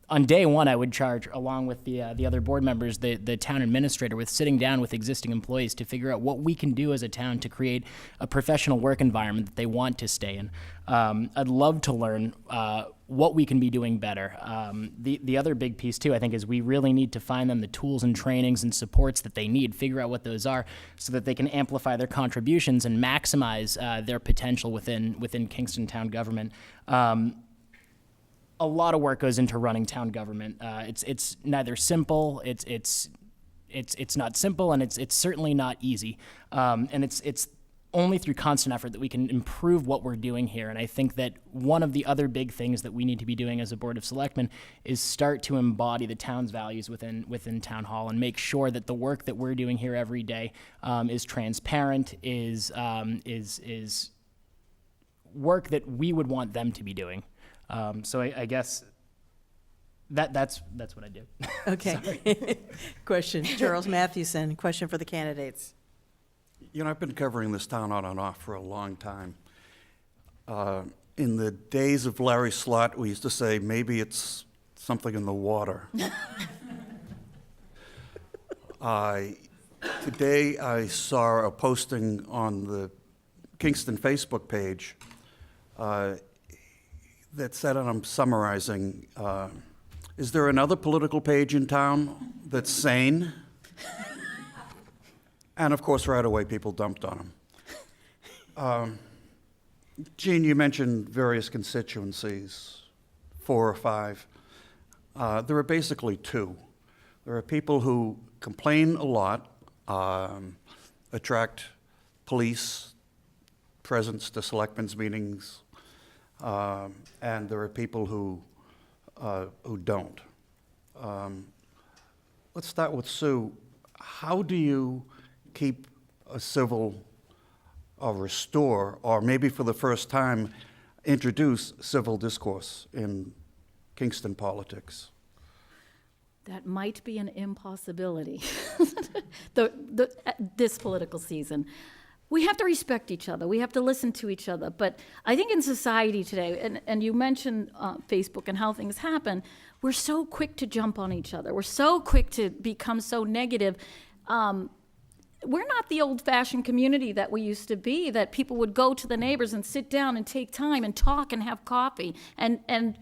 [SPEAKER 6] On day one, I would charge, along with the other board members, the town administrator, with sitting down with existing employees to figure out what we can do as a town to create a professional work environment that they want to stay in. I'd love to learn what we can be doing better. The other big piece, too, I think, is we really need to find them the tools and trainings and supports that they need, figure out what those are, so that they can amplify their contributions and maximize their potential within Kingston town government. A lot of work goes into running town government. It's neither simple, it's not simple, and it's certainly not easy. And it's only through constant effort that we can improve what we're doing here. And I think that one of the other big things that we need to be doing as a Board of Selectmen is start to embody the town's values within Town Hall and make sure that the work that we're doing here every day is transparent, is work that we would want them to be doing. So I guess that's what I do.
[SPEAKER 1] Okay. Question, Charles Mathewson, question for the candidates.
[SPEAKER 2] You know, I've been covering this town on and off for a long time. In the days of Larry Slott, we used to say, maybe it's something in the water. Today I saw a posting on the Kingston Facebook page that said, and I'm summarizing, is there another political page in town that's sane? And of course, right away, people dumped on him. Jean, you mentioned various constituencies, 4 or 5. There are basically 2. There are people who complain a lot, attract police presence to selectmen's meetings, and there are people who don't. Let's start with Sue. How do you keep a civil, or restore, or maybe for the first time, introduce civil discourse in Kingston politics?
[SPEAKER 8] That might be an impossibility this political season. We have to respect each other. We have to listen to each other. But I think in society today, and you mentioned Facebook and how things happen, we're so quick to jump on each other. We're so quick to become so negative. We're not the old-fashioned community that we used to be, that people would go to the neighbors and sit down and take time and talk and have coffee and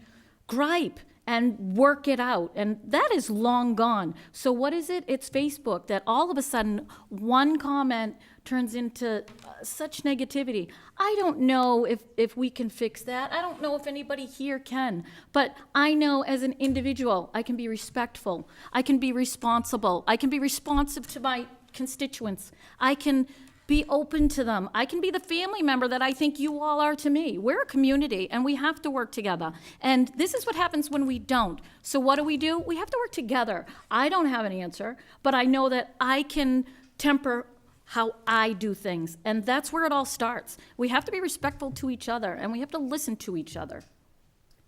[SPEAKER 8] gripe and work it out. And that is long gone. So what is it? It's Facebook that all of a sudden one comment turns into such negativity. I don't know if we can fix that. I don't know if anybody here can. But I know as an individual, I can be respectful. I can be responsible. I can be responsive to my constituents. I can be open to them. I can be the family member that I think you all are to me. We're a community, and we have to work together. And this is what happens when we don't. So what do? We have to work together. I don't have an answer, but I know that I can temper how I do things. And that's where it all starts. We have to be respectful to each other, and we have to listen to each other.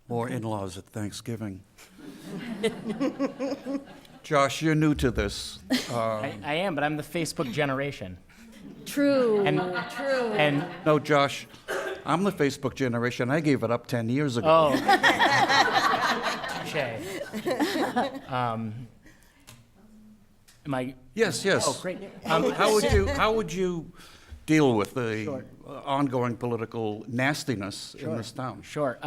[SPEAKER 2] More in-laws at Thanksgiving. Josh, you're new to this.
[SPEAKER 6] I am, but I'm the Facebook generation.
[SPEAKER 8] True,
[SPEAKER 6] And-
[SPEAKER 8] true.
[SPEAKER 6] And,
[SPEAKER 2] No, Josh, I'm the Facebook generation. I gave it up 10 years ago.
[SPEAKER 6] oh. Touche. Am I,
[SPEAKER 2] Yes, yes.
[SPEAKER 6] oh, great.
[SPEAKER 2] How would you deal with the
[SPEAKER 6] Sure.
[SPEAKER 2] ongoing political nastiness in this town?
[SPEAKER 6] Sure.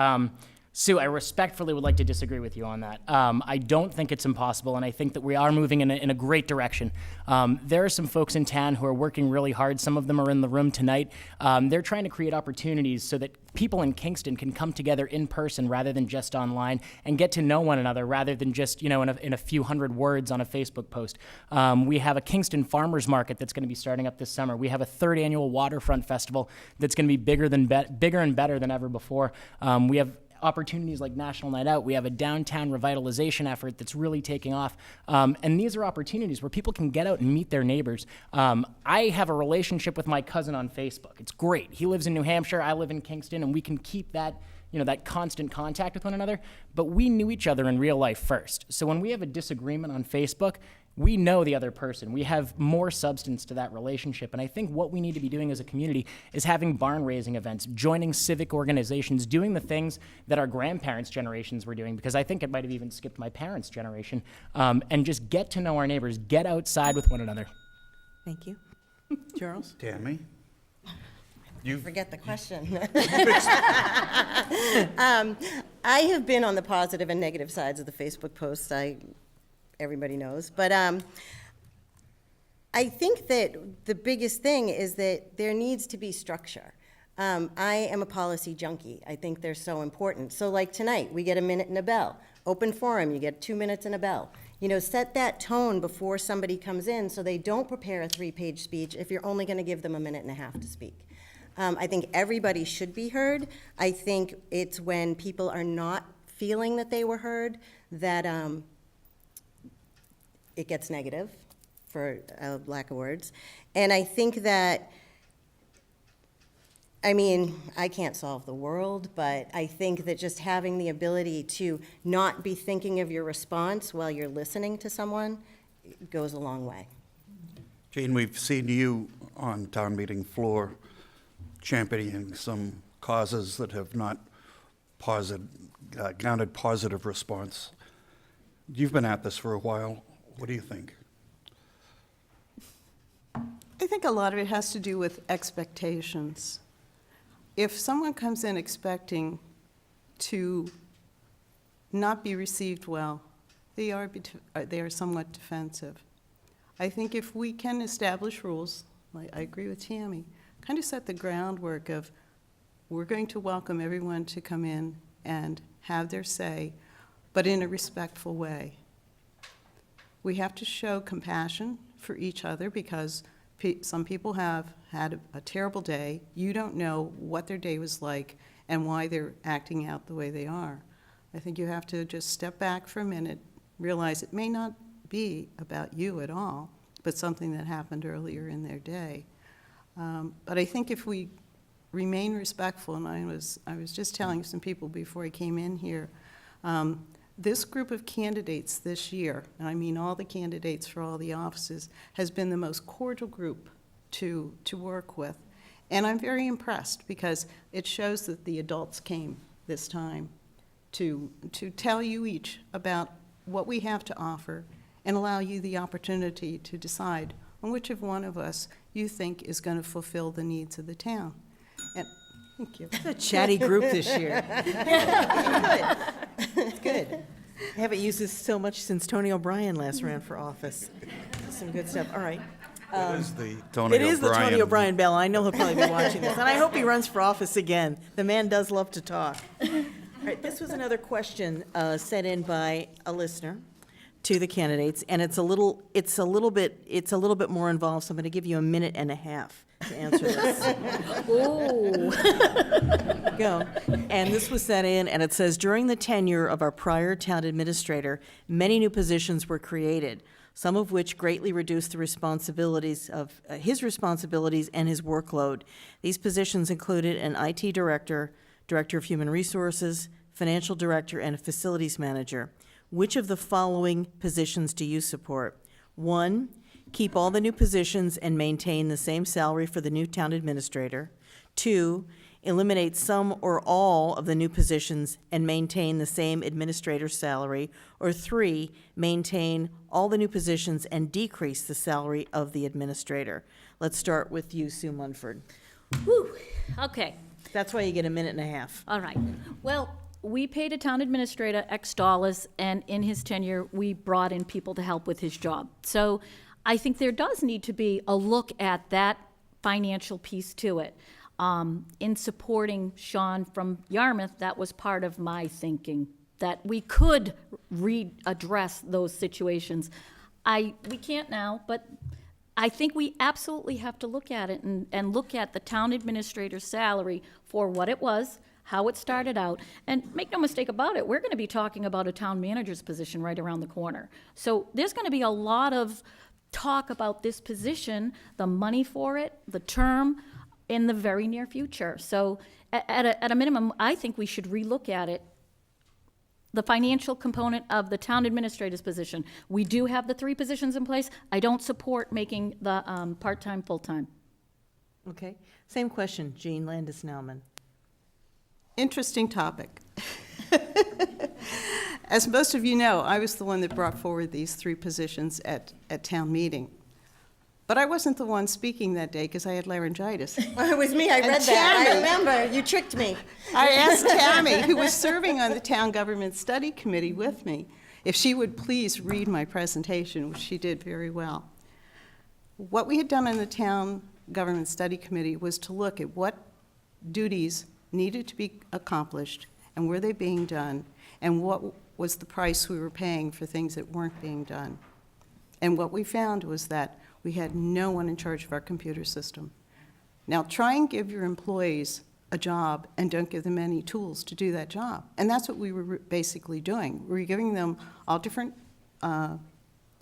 [SPEAKER 6] Sue, I respectfully would like to disagree with you on that. I don't think it's impossible, and I think that we are moving in a great direction. There are some folks in town who are working really hard. Some of them are in the room tonight. They're trying to create opportunities so that people in Kingston can come together in person rather than just online and get to know one another rather than just, in a few hundred words on a Facebook post. We have a Kingston Farmers Market that's going to be starting up this summer. We have a third annual Waterfront Festival that's going to be bigger and better than ever before. We have opportunities like National Night Out. We have a downtown revitalization effort that's really taking off. And these are opportunities where people can get out and meet their neighbors. I have a relationship with my cousin on Facebook. It's great. He lives in New Hampshire, I live in Kingston, and we can keep that that constant contact with one another, but we knew each other in real life first. So when we have a disagreement on Facebook, we know the other person. We have more substance to that relationship. And I think what we need to be doing as a community is having barn raising events, joining civic organizations, doing the things that our grandparents' generations were doing, because I think it might have even skipped my parents' generation, and just get to know our neighbors, get outside with one another.
[SPEAKER 1] Thank you. Charles?
[SPEAKER 2] Tammy?
[SPEAKER 5] Forget the question. I have been on the positive and negative sides of the Facebook posts. Everybody knows. But I think that the biggest thing is that there needs to be structure. I am a policy junkie. I think they're so important. So like tonight, we get a minute and a bell. Open forum, you get 2 minutes and a bell. Set that tone before somebody comes in so they don't prepare a 3-page speech if you're only going to give them a minute and a half to speak. I think everybody should be heard. I think it's when people are not feeling that they were heard that it gets negative, for lack of words. And I think that, I can't solve the world, but I think that just having the ability to not be thinking of your response while you're listening to someone goes a long way.
[SPEAKER 2] Jane, we've seen you on town meeting floor championing some causes that have not garnered positive response. You've been at this for a while. What do you think?
[SPEAKER 7] I think a lot of it has to do with expectations. If someone comes in expecting to not be received well, they are somewhat defensive. I think if we can establish rules, I agree with Tammy, kind of set the groundwork of we're going to welcome everyone to come in and have their say, but in a respectful way. We have to show compassion for each other because some people have had a terrible day. You don't know what their day was like and why they're acting out the way they are. I think you have to just step back for a minute, realize it may not be about you at all, but something that happened earlier in their day. But I think if we remain respectful, and I was just telling some people before I came in here, this group of candidates this year, and I mean all the candidates for all the offices, has been the most cordial group to work with. And I'm very impressed because it shows that the adults came this time to tell you each about what we have to offer and allow you the opportunity to decide on which of one of us you think is going to fulfill the needs of the town. And thank you.
[SPEAKER 1] It's a chatty group this year.
[SPEAKER 5] It's good.
[SPEAKER 1] I haven't used this so much since Tony O'Brien last ran for office. Some good stuff. All right.
[SPEAKER 2] It is the Tony
[SPEAKER 1] It is the
[SPEAKER 2] O'Brien.
[SPEAKER 1] Tony O'Brien bell. I know he'll probably be watching this. And I hope he runs for office again. The man does love to talk. All right, this was another question sent in by a listener to the candidates, and it's a little bit more involved, so I'm going to give you a minute and a half to answer this.
[SPEAKER 8] Oh.
[SPEAKER 1] Go. And this was sent in, and it says, during the tenure of our prior town administrator, many new positions were created, some of which greatly reduced the responsibilities of his responsibilities and his workload. These positions included an IT director, director of human resources, financial director, and a facilities manager. Which of the following positions do you support? 1, keep all the new positions and maintain the same salary for the new town administrator. 2, eliminate some or all of the new positions and maintain the same administrator's salary. Or 3, maintain all the new positions and decrease the salary of the administrator. Let's start with you, Sue Munford.
[SPEAKER 8] Whew, okay.
[SPEAKER 1] That's why you get a minute and a half.
[SPEAKER 8] All right. Well, we paid a town administrator X dollars, and in his tenure, we brought in people to help with his job. So I think there does need to be a look at that financial piece to it. In supporting Sean from Yarmouth, that was part of my thinking, that we could readdress those situations. We can't now, but I think we absolutely have to look at it and look at the town administrator's salary for what it was, how it started out. And make no mistake about it, we're going to be talking about a town manager's position right around the corner. So there's going to be a lot of talk about this position, the money for it, the term, in the very near future. So at a minimum, I think we should relook at it, the financial component of the town administrator's position. We do have the 3 positions in place. I don't support making the part-time, full-time.
[SPEAKER 1] Okay. Same question, Jean Landis-Nauman.
[SPEAKER 7] Interesting topic. As most of you know, I was the one that brought forward these 3 positions at town meeting. But I wasn't the one speaking that day because I had laryngitis.
[SPEAKER 5] Well, it was me, I read that. I remember, you tricked me.
[SPEAKER 7] I asked Tammy, who was serving on the Town Government Study Committee with me, if she would please read my presentation, which she did very well. What we had done in the Town Government Study Committee was to look at what duties needed to be accomplished and were they being done, and what was the price we were paying for things that weren't being done. And what we found was that we had no one in charge of our computer system. Now, try and give your employees a job and don't give them any tools to do that job. And that's what we were basically doing. We were giving them all different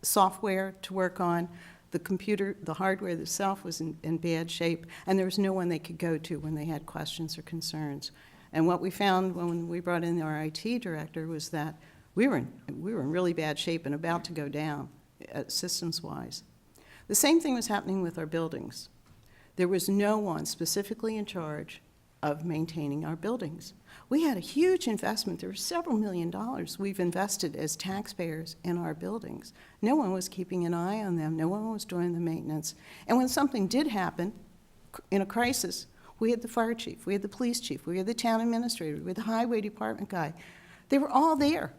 [SPEAKER 7] software to work on. The computer, the hardware itself was in bad shape, and there was no one they could go to when they had questions or concerns. And what we found when we brought in our IT director was that we were in really bad shape and about to go down, systems-wise. The same thing was happening with our buildings. There was no one specifically in charge of maintaining our buildings. We had a huge investment. There were several $1 million we've invested as taxpayers in our buildings. No one was keeping an eye on them. No one was doing the maintenance. And when something did happen in a crisis, we had the fire chief, we had the police chief, we had the town administrator, we had the highway department guy. They were all there,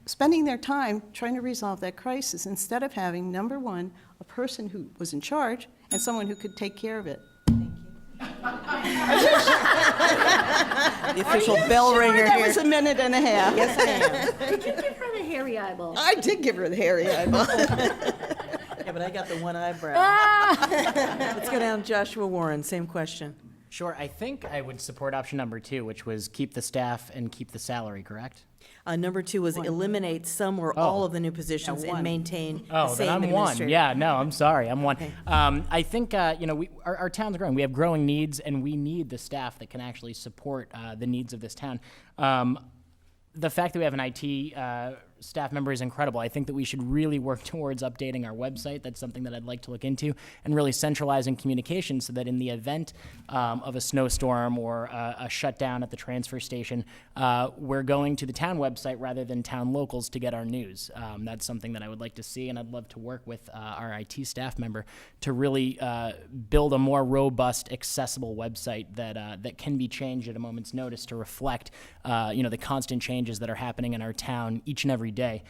[SPEAKER 7] spending their time trying to resolve that crisis instead of having, number one, a person who was in charge and someone who could take care of it.
[SPEAKER 1] The official bell ringer
[SPEAKER 7] That
[SPEAKER 1] here.
[SPEAKER 7] was a minute and a half.
[SPEAKER 1] Yes, ma'am.
[SPEAKER 8] Did you give her the hairy eyeball?
[SPEAKER 7] I did give her the hairy eyeball.
[SPEAKER 1] Yeah, but I got the one eyebrow. Let's go down Joshua Warren, same question.
[SPEAKER 6] Sure, I think I would support option number 2, which was keep the staff and keep the salary, correct?
[SPEAKER 1] Number 2 was eliminate some or all of the new positions and maintain the
[SPEAKER 6] Oh,
[SPEAKER 1] same
[SPEAKER 6] then I'm 1.
[SPEAKER 1] administrator.
[SPEAKER 6] Yeah, no, I'm sorry, I'm 1. I think, our town's growing. We have growing needs, and we need the staff that can actually support the needs of this town. The fact that we have an IT staff member is incredible. I think that we should really work towards updating our website. That's something that I'd like to look into, and really centralizing communication so that in the event of a snowstorm or a shutdown at the transfer station, we're going to the town website rather than town locals to get our news. That's something that I would like to see, and I'd love to work with our IT staff member to really build a more robust, accessible website that can be changed at a moment's notice to reflect the constant changes that are happening in our town each and every day.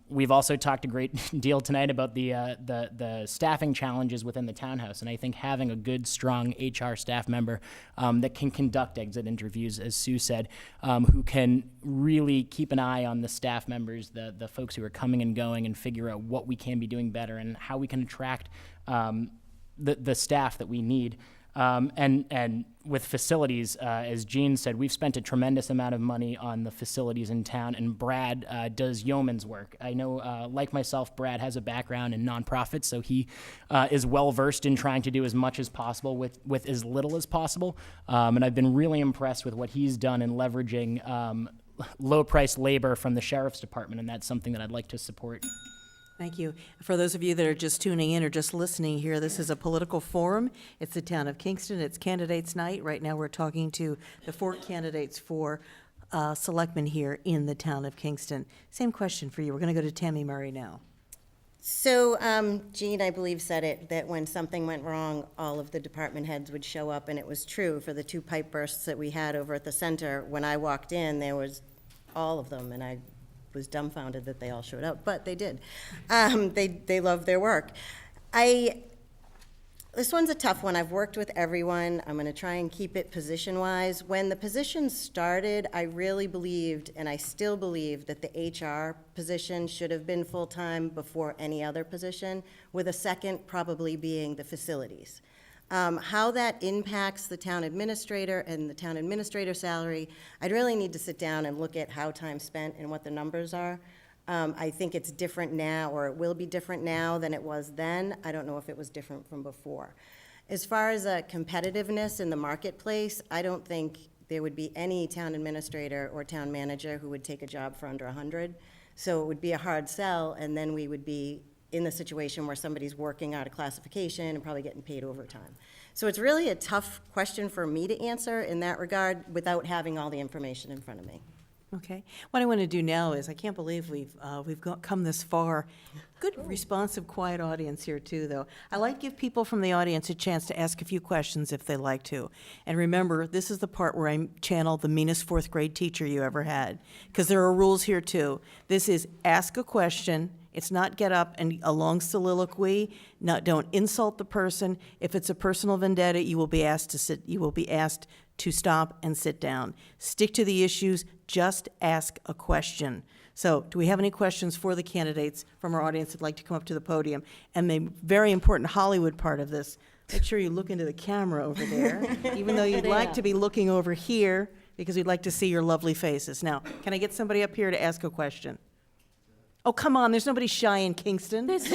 [SPEAKER 6] We've also talked a great deal tonight about the staffing challenges within the townhouse, and I think having a good, strong HR staff member that can conduct exit interviews, as Sue said, who can really keep an eye on the staff members, the folks who are coming and going, and figure out what we can be doing better and how we can attract the staff that we need. And with facilities, as Jean said, we've spent a tremendous amount of money on the facilities in town, and Brad does yeoman's work. I know, like myself, Brad has a background in nonprofits, so he is well-versed in trying to do as much as possible with as little as possible. And I've been really impressed with what he's done in leveraging low-priced labor from the sheriff's department, and that's something that I'd like to support.
[SPEAKER 1] Thank you. For those of you that are just tuning in or just listening here, this is a political forum. It's the town of Kingston. It's Candidates Night. Right now, we're talking to the 4 candidates for selectmen here in the town of Kingston. Same question for you. We're going to go to Tammy Murray now.
[SPEAKER 5] So, Jean, I believe, said it, that when something went wrong, all of the department heads would show up, and it was true for the 2 pipe bursts that we had over at the center. When I walked in, there was all of them, and I was dumbfounded that they all showed up, but they did. They love their work. This one's a tough one. I've worked with everyone. I'm going to try and keep it position-wise. When the position started, I really believed, and I still believe, that the HR position should have been full-time before any other position, with a second probably being the facilities. How that impacts the town administrator and the town administrator salary, I'd really need to sit down and look at how time's spent and what the numbers are. I think it's different now, or it will be different now than it was then. I don't know if it was different from before. As far as competitiveness in the marketplace, I don't think there would be any town administrator or town manager who would take a job for under 100. So it would be a hard sell, and then we would be in the situation where somebody's working out of classification and probably getting paid overtime. So it's really a tough question for me to answer in that regard without having all the information in front of me.
[SPEAKER 1] Okay. What I want to do now is, I can't believe we've come this far. Good, responsive, quiet audience here, too, though. I like to give people from the audience a chance to ask a few questions if they like to. And remember, this is the part where I channel the meanest 4th grade teacher you ever had, because there are rules here, too. This is ask a question. It's not get up and a long soliloquy. Don't insult the person. If it's a personal vendetta, you will be asked to sit. You will be asked to stop and sit down. Stick to the issues. Just ask a question. So, do we have any questions for the candidates from our audience that'd like to come up to the podium? And the very important Hollywood part of this: make sure you look into the camera over there, even though you'd like to be looking over here, because we'd like to see your lovely faces. Now, can I get somebody up here to ask a question? Oh, come on, there's nobody shy in Kingston.
[SPEAKER 8] That's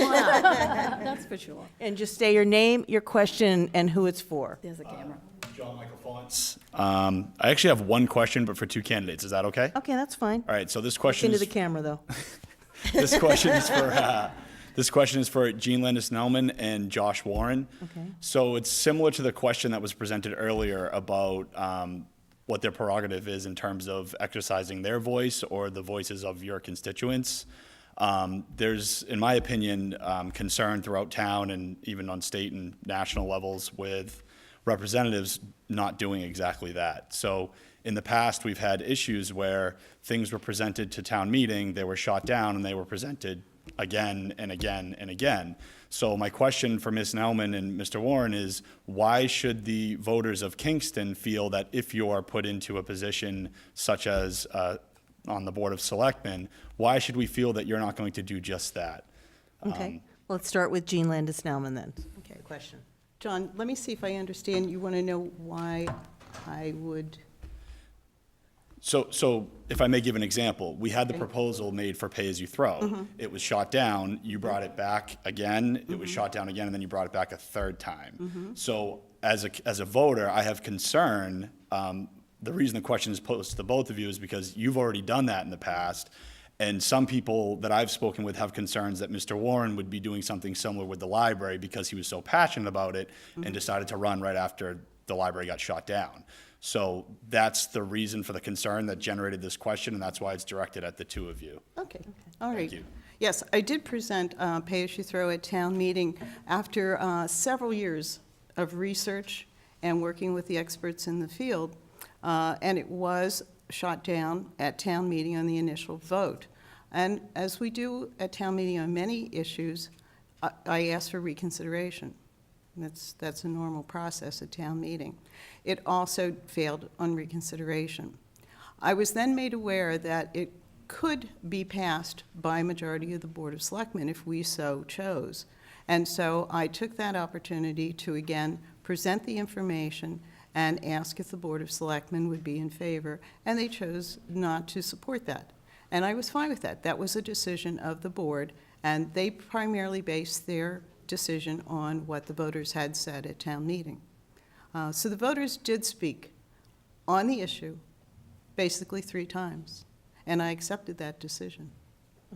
[SPEAKER 8] for sure.
[SPEAKER 1] And just say your name, your question, and who it's for.
[SPEAKER 8] There's a camera.
[SPEAKER 10] John Michael Fonts. I actually have one question, but for 2 candidates. Is that okay?
[SPEAKER 1] Okay, that's fine.
[SPEAKER 10] All right. So this
[SPEAKER 1] Look
[SPEAKER 10] question
[SPEAKER 1] into
[SPEAKER 10] is
[SPEAKER 1] the camera, though.
[SPEAKER 10] this question is for Jean Landis-Nelman and Josh Warren.
[SPEAKER 1] Okay.
[SPEAKER 10] So it's similar to the question that was presented earlier about what their prerogative is in terms of exercising their voice or the voices of your constituents. There's, in my opinion, concern throughout town and even on state and national levels with representatives not doing exactly that. So in the past, we've had issues where things were presented to town meeting, they were shot down, and they were presented again and again and again. So my question for Ms. Nelman and Mr. Warren is, why should the voters of Kingston feel that if you are put into a position such as on the Board of Selectmen, why should we feel that you're not going to do just that?
[SPEAKER 1] Okay. Well, let's start with Jean Landis-Nelman then.
[SPEAKER 5] Okay.
[SPEAKER 1] Question.
[SPEAKER 7] John, let me see if I understand. You want to know why I would...
[SPEAKER 10] So if I may give an example, we had the proposal made for pay-as-you-throw.
[SPEAKER 7] Mm-hmm.
[SPEAKER 10] It was shot down, you brought it back again, it was shot down again, and then you brought it back a 3rd time.
[SPEAKER 7] Mm-hmm.
[SPEAKER 10] So as a voter, I have concern. The reason the question is posed to the both of you is because you've already done that in the past, and some people that I've spoken with have concerns that Mr. Warren would be doing something similar with the library because he was so passionate about it and decided to run right after the library got shot down. So that's the reason for the concern that generated this question, and that's why it's directed at the 2 of you.
[SPEAKER 7] Okay, all right.
[SPEAKER 10] Thank you.
[SPEAKER 7] Yes, I did present pay-as-you-throw at town meeting after several years of research and working with the experts in the field, and it was shot down at town meeting on the initial vote. And as we do at town meeting on many issues, I asked for reconsideration. That's a normal process at town meeting. It also failed on reconsideration. I was then made aware that it could be passed by a majority of the Board of Selectmen if we so chose. And so I took that opportunity to again present the information and ask if the Board of Selectmen would be in favor, and they chose not to support that. And I was fine with that. That was a decision of the board, and they primarily based their decision on what the voters had said at town meeting. So the voters did speak on the issue basically 3 times. and I accepted that decision.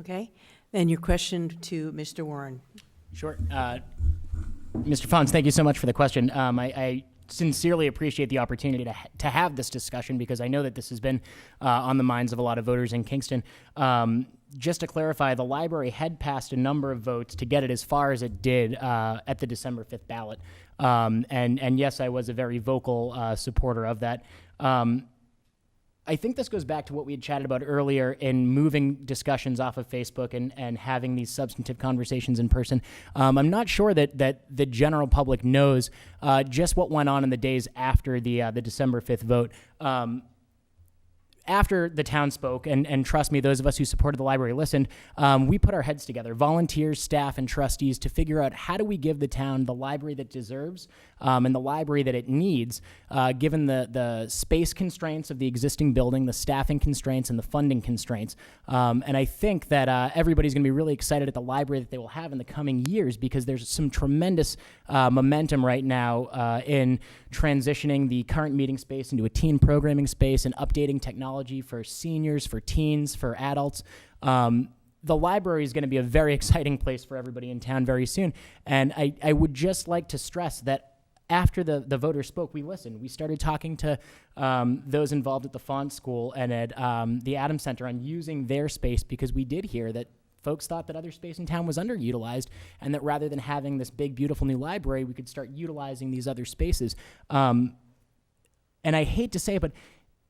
[SPEAKER 1] Okay? And your question to Mr. Warren.
[SPEAKER 6] Sure. Mr. Fons, thank you so much for the question. I sincerely appreciate the opportunity to have this discussion because I know that this has been on the minds of a lot of voters in Kingston. Just to clarify, the library had passed a number of votes to get it as far as it did at the December 5th ballot. And yes, I was a very vocal supporter of that. I think this goes back to what we had chatted about earlier in moving discussions off of Facebook and having these substantive conversations in person. I'm not sure that the general public knows just what went on in the days after the December 5th vote. After the town spoke, and trust me, those of us who supported the library listened, we put our heads together, volunteers, staff, and trustees, to figure out how do we give the town the library that deserves and the library that it needs, given the space constraints of the existing building, the staffing constraints, and the funding constraints. And I think that everybody's going to be really excited at the library that they will have in the coming years because there's some tremendous momentum right now in transitioning the current meeting space into a teen programming space and updating technology for seniors, for teens, for adults. The library is going to be a very exciting place for everybody in town very soon. And I would just like to stress that after the voters spoke, we listened. We started talking to those involved at the Font School and at the Adams Center on using their space because we did hear that folks thought that other space in town was underutilized and that rather than having this big, beautiful new library, we could start utilizing these other spaces. And I hate to say it, but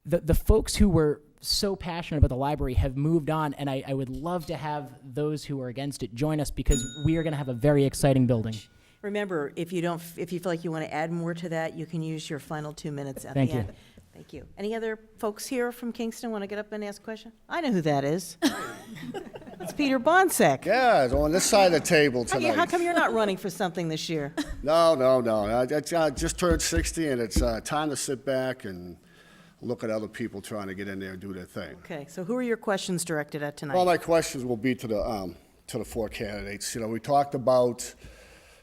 [SPEAKER 6] the folks who were so passionate about the library have moved on, and I would love to have those who are against it join us because we are going to have a very exciting building.
[SPEAKER 1] Remember, if you feel like you want to add more to that, you can use your final 2 minutes at the
[SPEAKER 6] Thank you.
[SPEAKER 1] end. Thank you. Any other folks here from Kingston want to get up and ask a question? I know who that is. It's Peter Bonsek.
[SPEAKER 11] Yeah, it's on this side of the table tonight.
[SPEAKER 1] How come you're not running for something this year?
[SPEAKER 11] No. I just turned 60, and it's time to sit back and look at other people trying to get in there and do their thing.
[SPEAKER 1] Okay, so who are your questions directed at tonight?
[SPEAKER 11] Well, my questions will be to the four candidates. You know, we talked about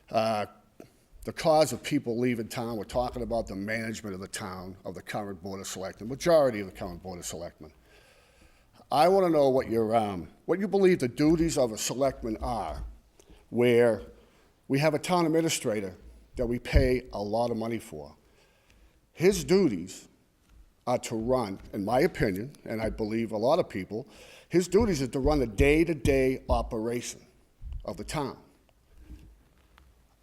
[SPEAKER 11] the cause of people leaving town. We're talking about the management of the town, of the current Board of Selectmen, majority of the current Board of Selectmen. I want to know what you believe the duties of a selectman are, where we have a town administrator that we pay a lot of money for. His duties are to run, in my opinion, and I believe a lot of people, his duties is to run the day-to-day operation of the town.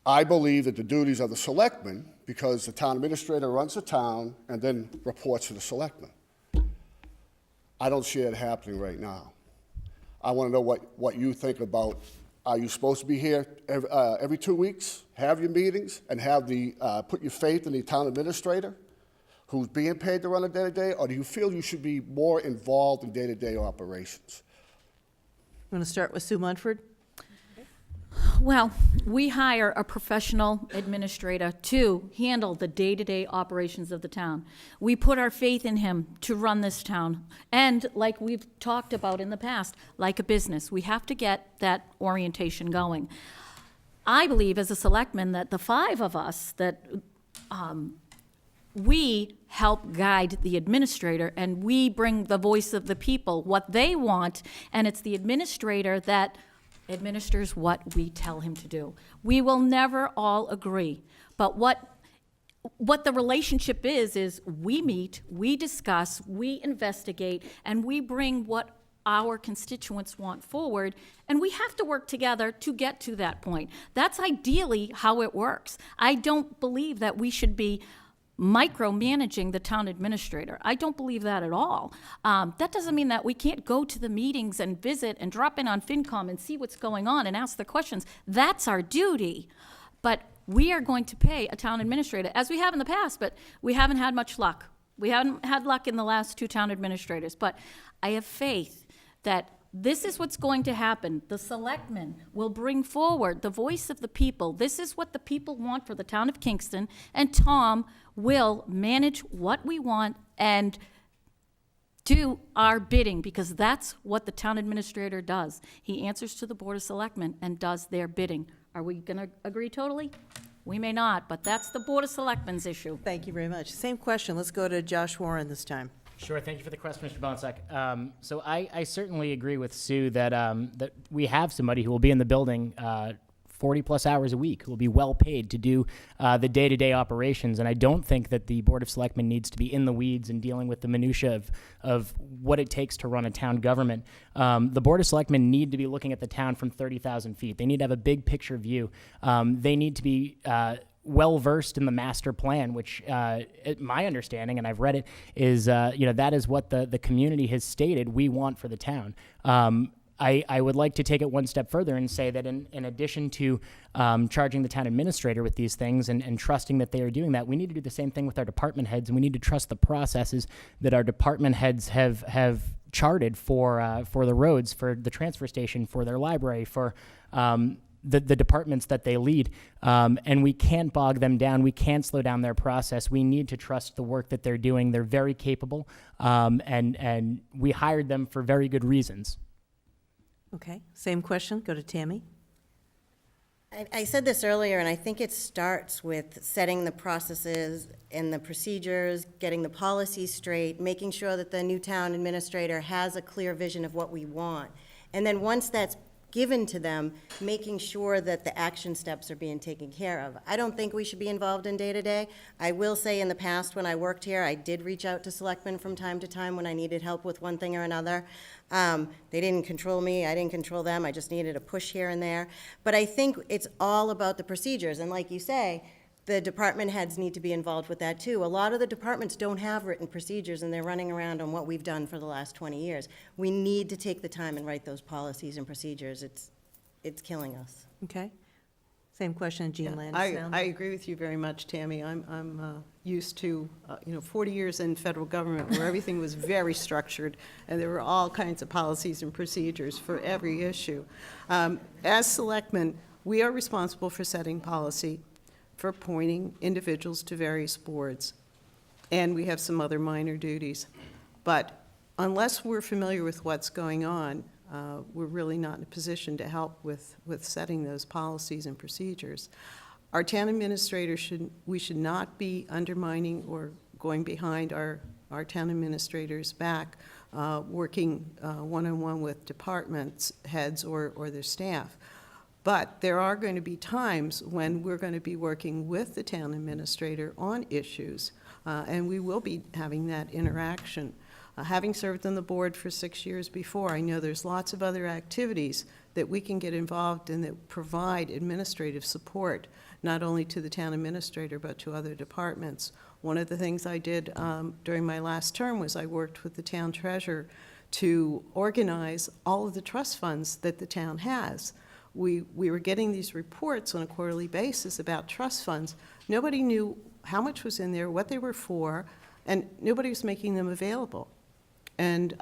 [SPEAKER 11] I believe that the duties of the selectmen, because the town administrator runs the town and then reports to the selectmen. I don't see it happening right now. I want to know what you think about, are you supposed to be here every 2 weeks, have your meetings, and have put your faith in the town administrator who's being paid to run the day-to-day, or do you feel you should be more involved in day-to-day operations?
[SPEAKER 1] You want to start with Sue Munford?
[SPEAKER 8] Well, we hire a professional administrator to handle the day-to-day operations of the town. We put our faith in him to run this town. And like we've talked about in the past, like a business, we have to get that orientation going. I believe as a selectman that the five of us that we help guide the administrator and we bring the voice of the people, what they want, and it's the administrator that administers what we tell him to do. We will never all agree, but what the relationship is we meet, we discuss, we investigate, and we bring what our constituents want forward, and we have to work together to get to that point. That's ideally how it works. I don't believe that we should be micromanaging the town administrator. I don't believe that at all. That doesn't mean that we can't go to the meetings and visit and drop in on FinCom and see what's going on and ask the questions. That's our duty. But we are going to pay a town administrator, as we have in the past, but we haven't had much luck. We haven't had luck in the last two town administrators. But I have faith that this is what's going to happen. The selectmen will bring forward the voice of the people. This is what the people want for the town of Kingston, and Tom will manage what we want and do our bidding, because that's what the town administrator does. He answers to the Board of Selectmen and does their bidding. Are we going to agree totally? We may not, but that's the Board of Selectmen's issue.
[SPEAKER 1] Thank you very much. Same question. Let's go to Josh Warren this time.
[SPEAKER 6] Sure. Thank you for the question, Mr. Bonsack. So I certainly agree with Sue that that we have somebody who will be in the building 40-plus hours a week, who will be well paid to do the day-to-day operations. And I don't think that the Board of Selectmen needs to be in the weeds and dealing with the minutia of what it takes to run a town government. The Board of Selectmen need to be looking at the town from 30,000 feet. They need to have a big picture view. They need to be well-versed in the master plan, which, my understanding, and I've read it, is, that is what the community has stated we want for the town. I would like to take it one step further and say that in addition to charging the town administrator with these things and trusting that they are doing that, we need to do the same thing with our department heads, and we need to trust the processes that our department heads have charted for the roads, for the transfer station, for their library, for the departments that they lead. And we can't bog them down. We can't slow down their process. We need to trust the work that they're doing. They're very capable, and we hired them for very good reasons.
[SPEAKER 1] Okay, same question, go to Tammy.
[SPEAKER 5] I said this earlier, and I think it starts with setting the processes and the procedures, getting the policies straight, making sure that the new town administrator has a clear vision of what we want. And then once that's given to them, making sure that the action steps are being taken care of. I don't think we should be involved in day-to-day. I will say in the past, when I worked here, I did reach out to selectmen from time to time when I needed help with one thing or another. They didn't control me, I didn't control them, I just needed a push here and there. But I think it's all about the procedures, and like you say, the department heads need to be involved with that too. A lot of the departments don't have written procedures, and they're running around on what we've done for the last 20 years. We need to take the time and write those policies and procedures. It's killing us.
[SPEAKER 1] Okay, same question, Jean
[SPEAKER 7] I
[SPEAKER 1] Landis.
[SPEAKER 7] agree with you very much, Tammy. I'm used to, 40 years in federal government where everything was very structured, and there were all kinds of policies and procedures for every issue. As selectmen, we are responsible for setting policy, for appointing individuals to various boards, and we have some other minor duties. But unless we're familiar with what's going on, we're really not in a position to help with setting those policies and procedures. Our town administrator should not be undermining or going behind our town administrator's back, working one-on-one with departments heads or their staff. But there are going to be times when we're going to be working with the town administrator on issues, and we will be having that interaction. Having served on the board for 6 years before, I know there's lots of other activities that we can get involved in that provide administrative support, not only to the town administrator, but to other departments. One of the things I did during my last term was I worked with the town treasurer to organize all of the trust funds that the town has. We were getting these reports on a quarterly basis about trust funds. Nobody knew how much was in there, what they were for, and nobody was making them available. And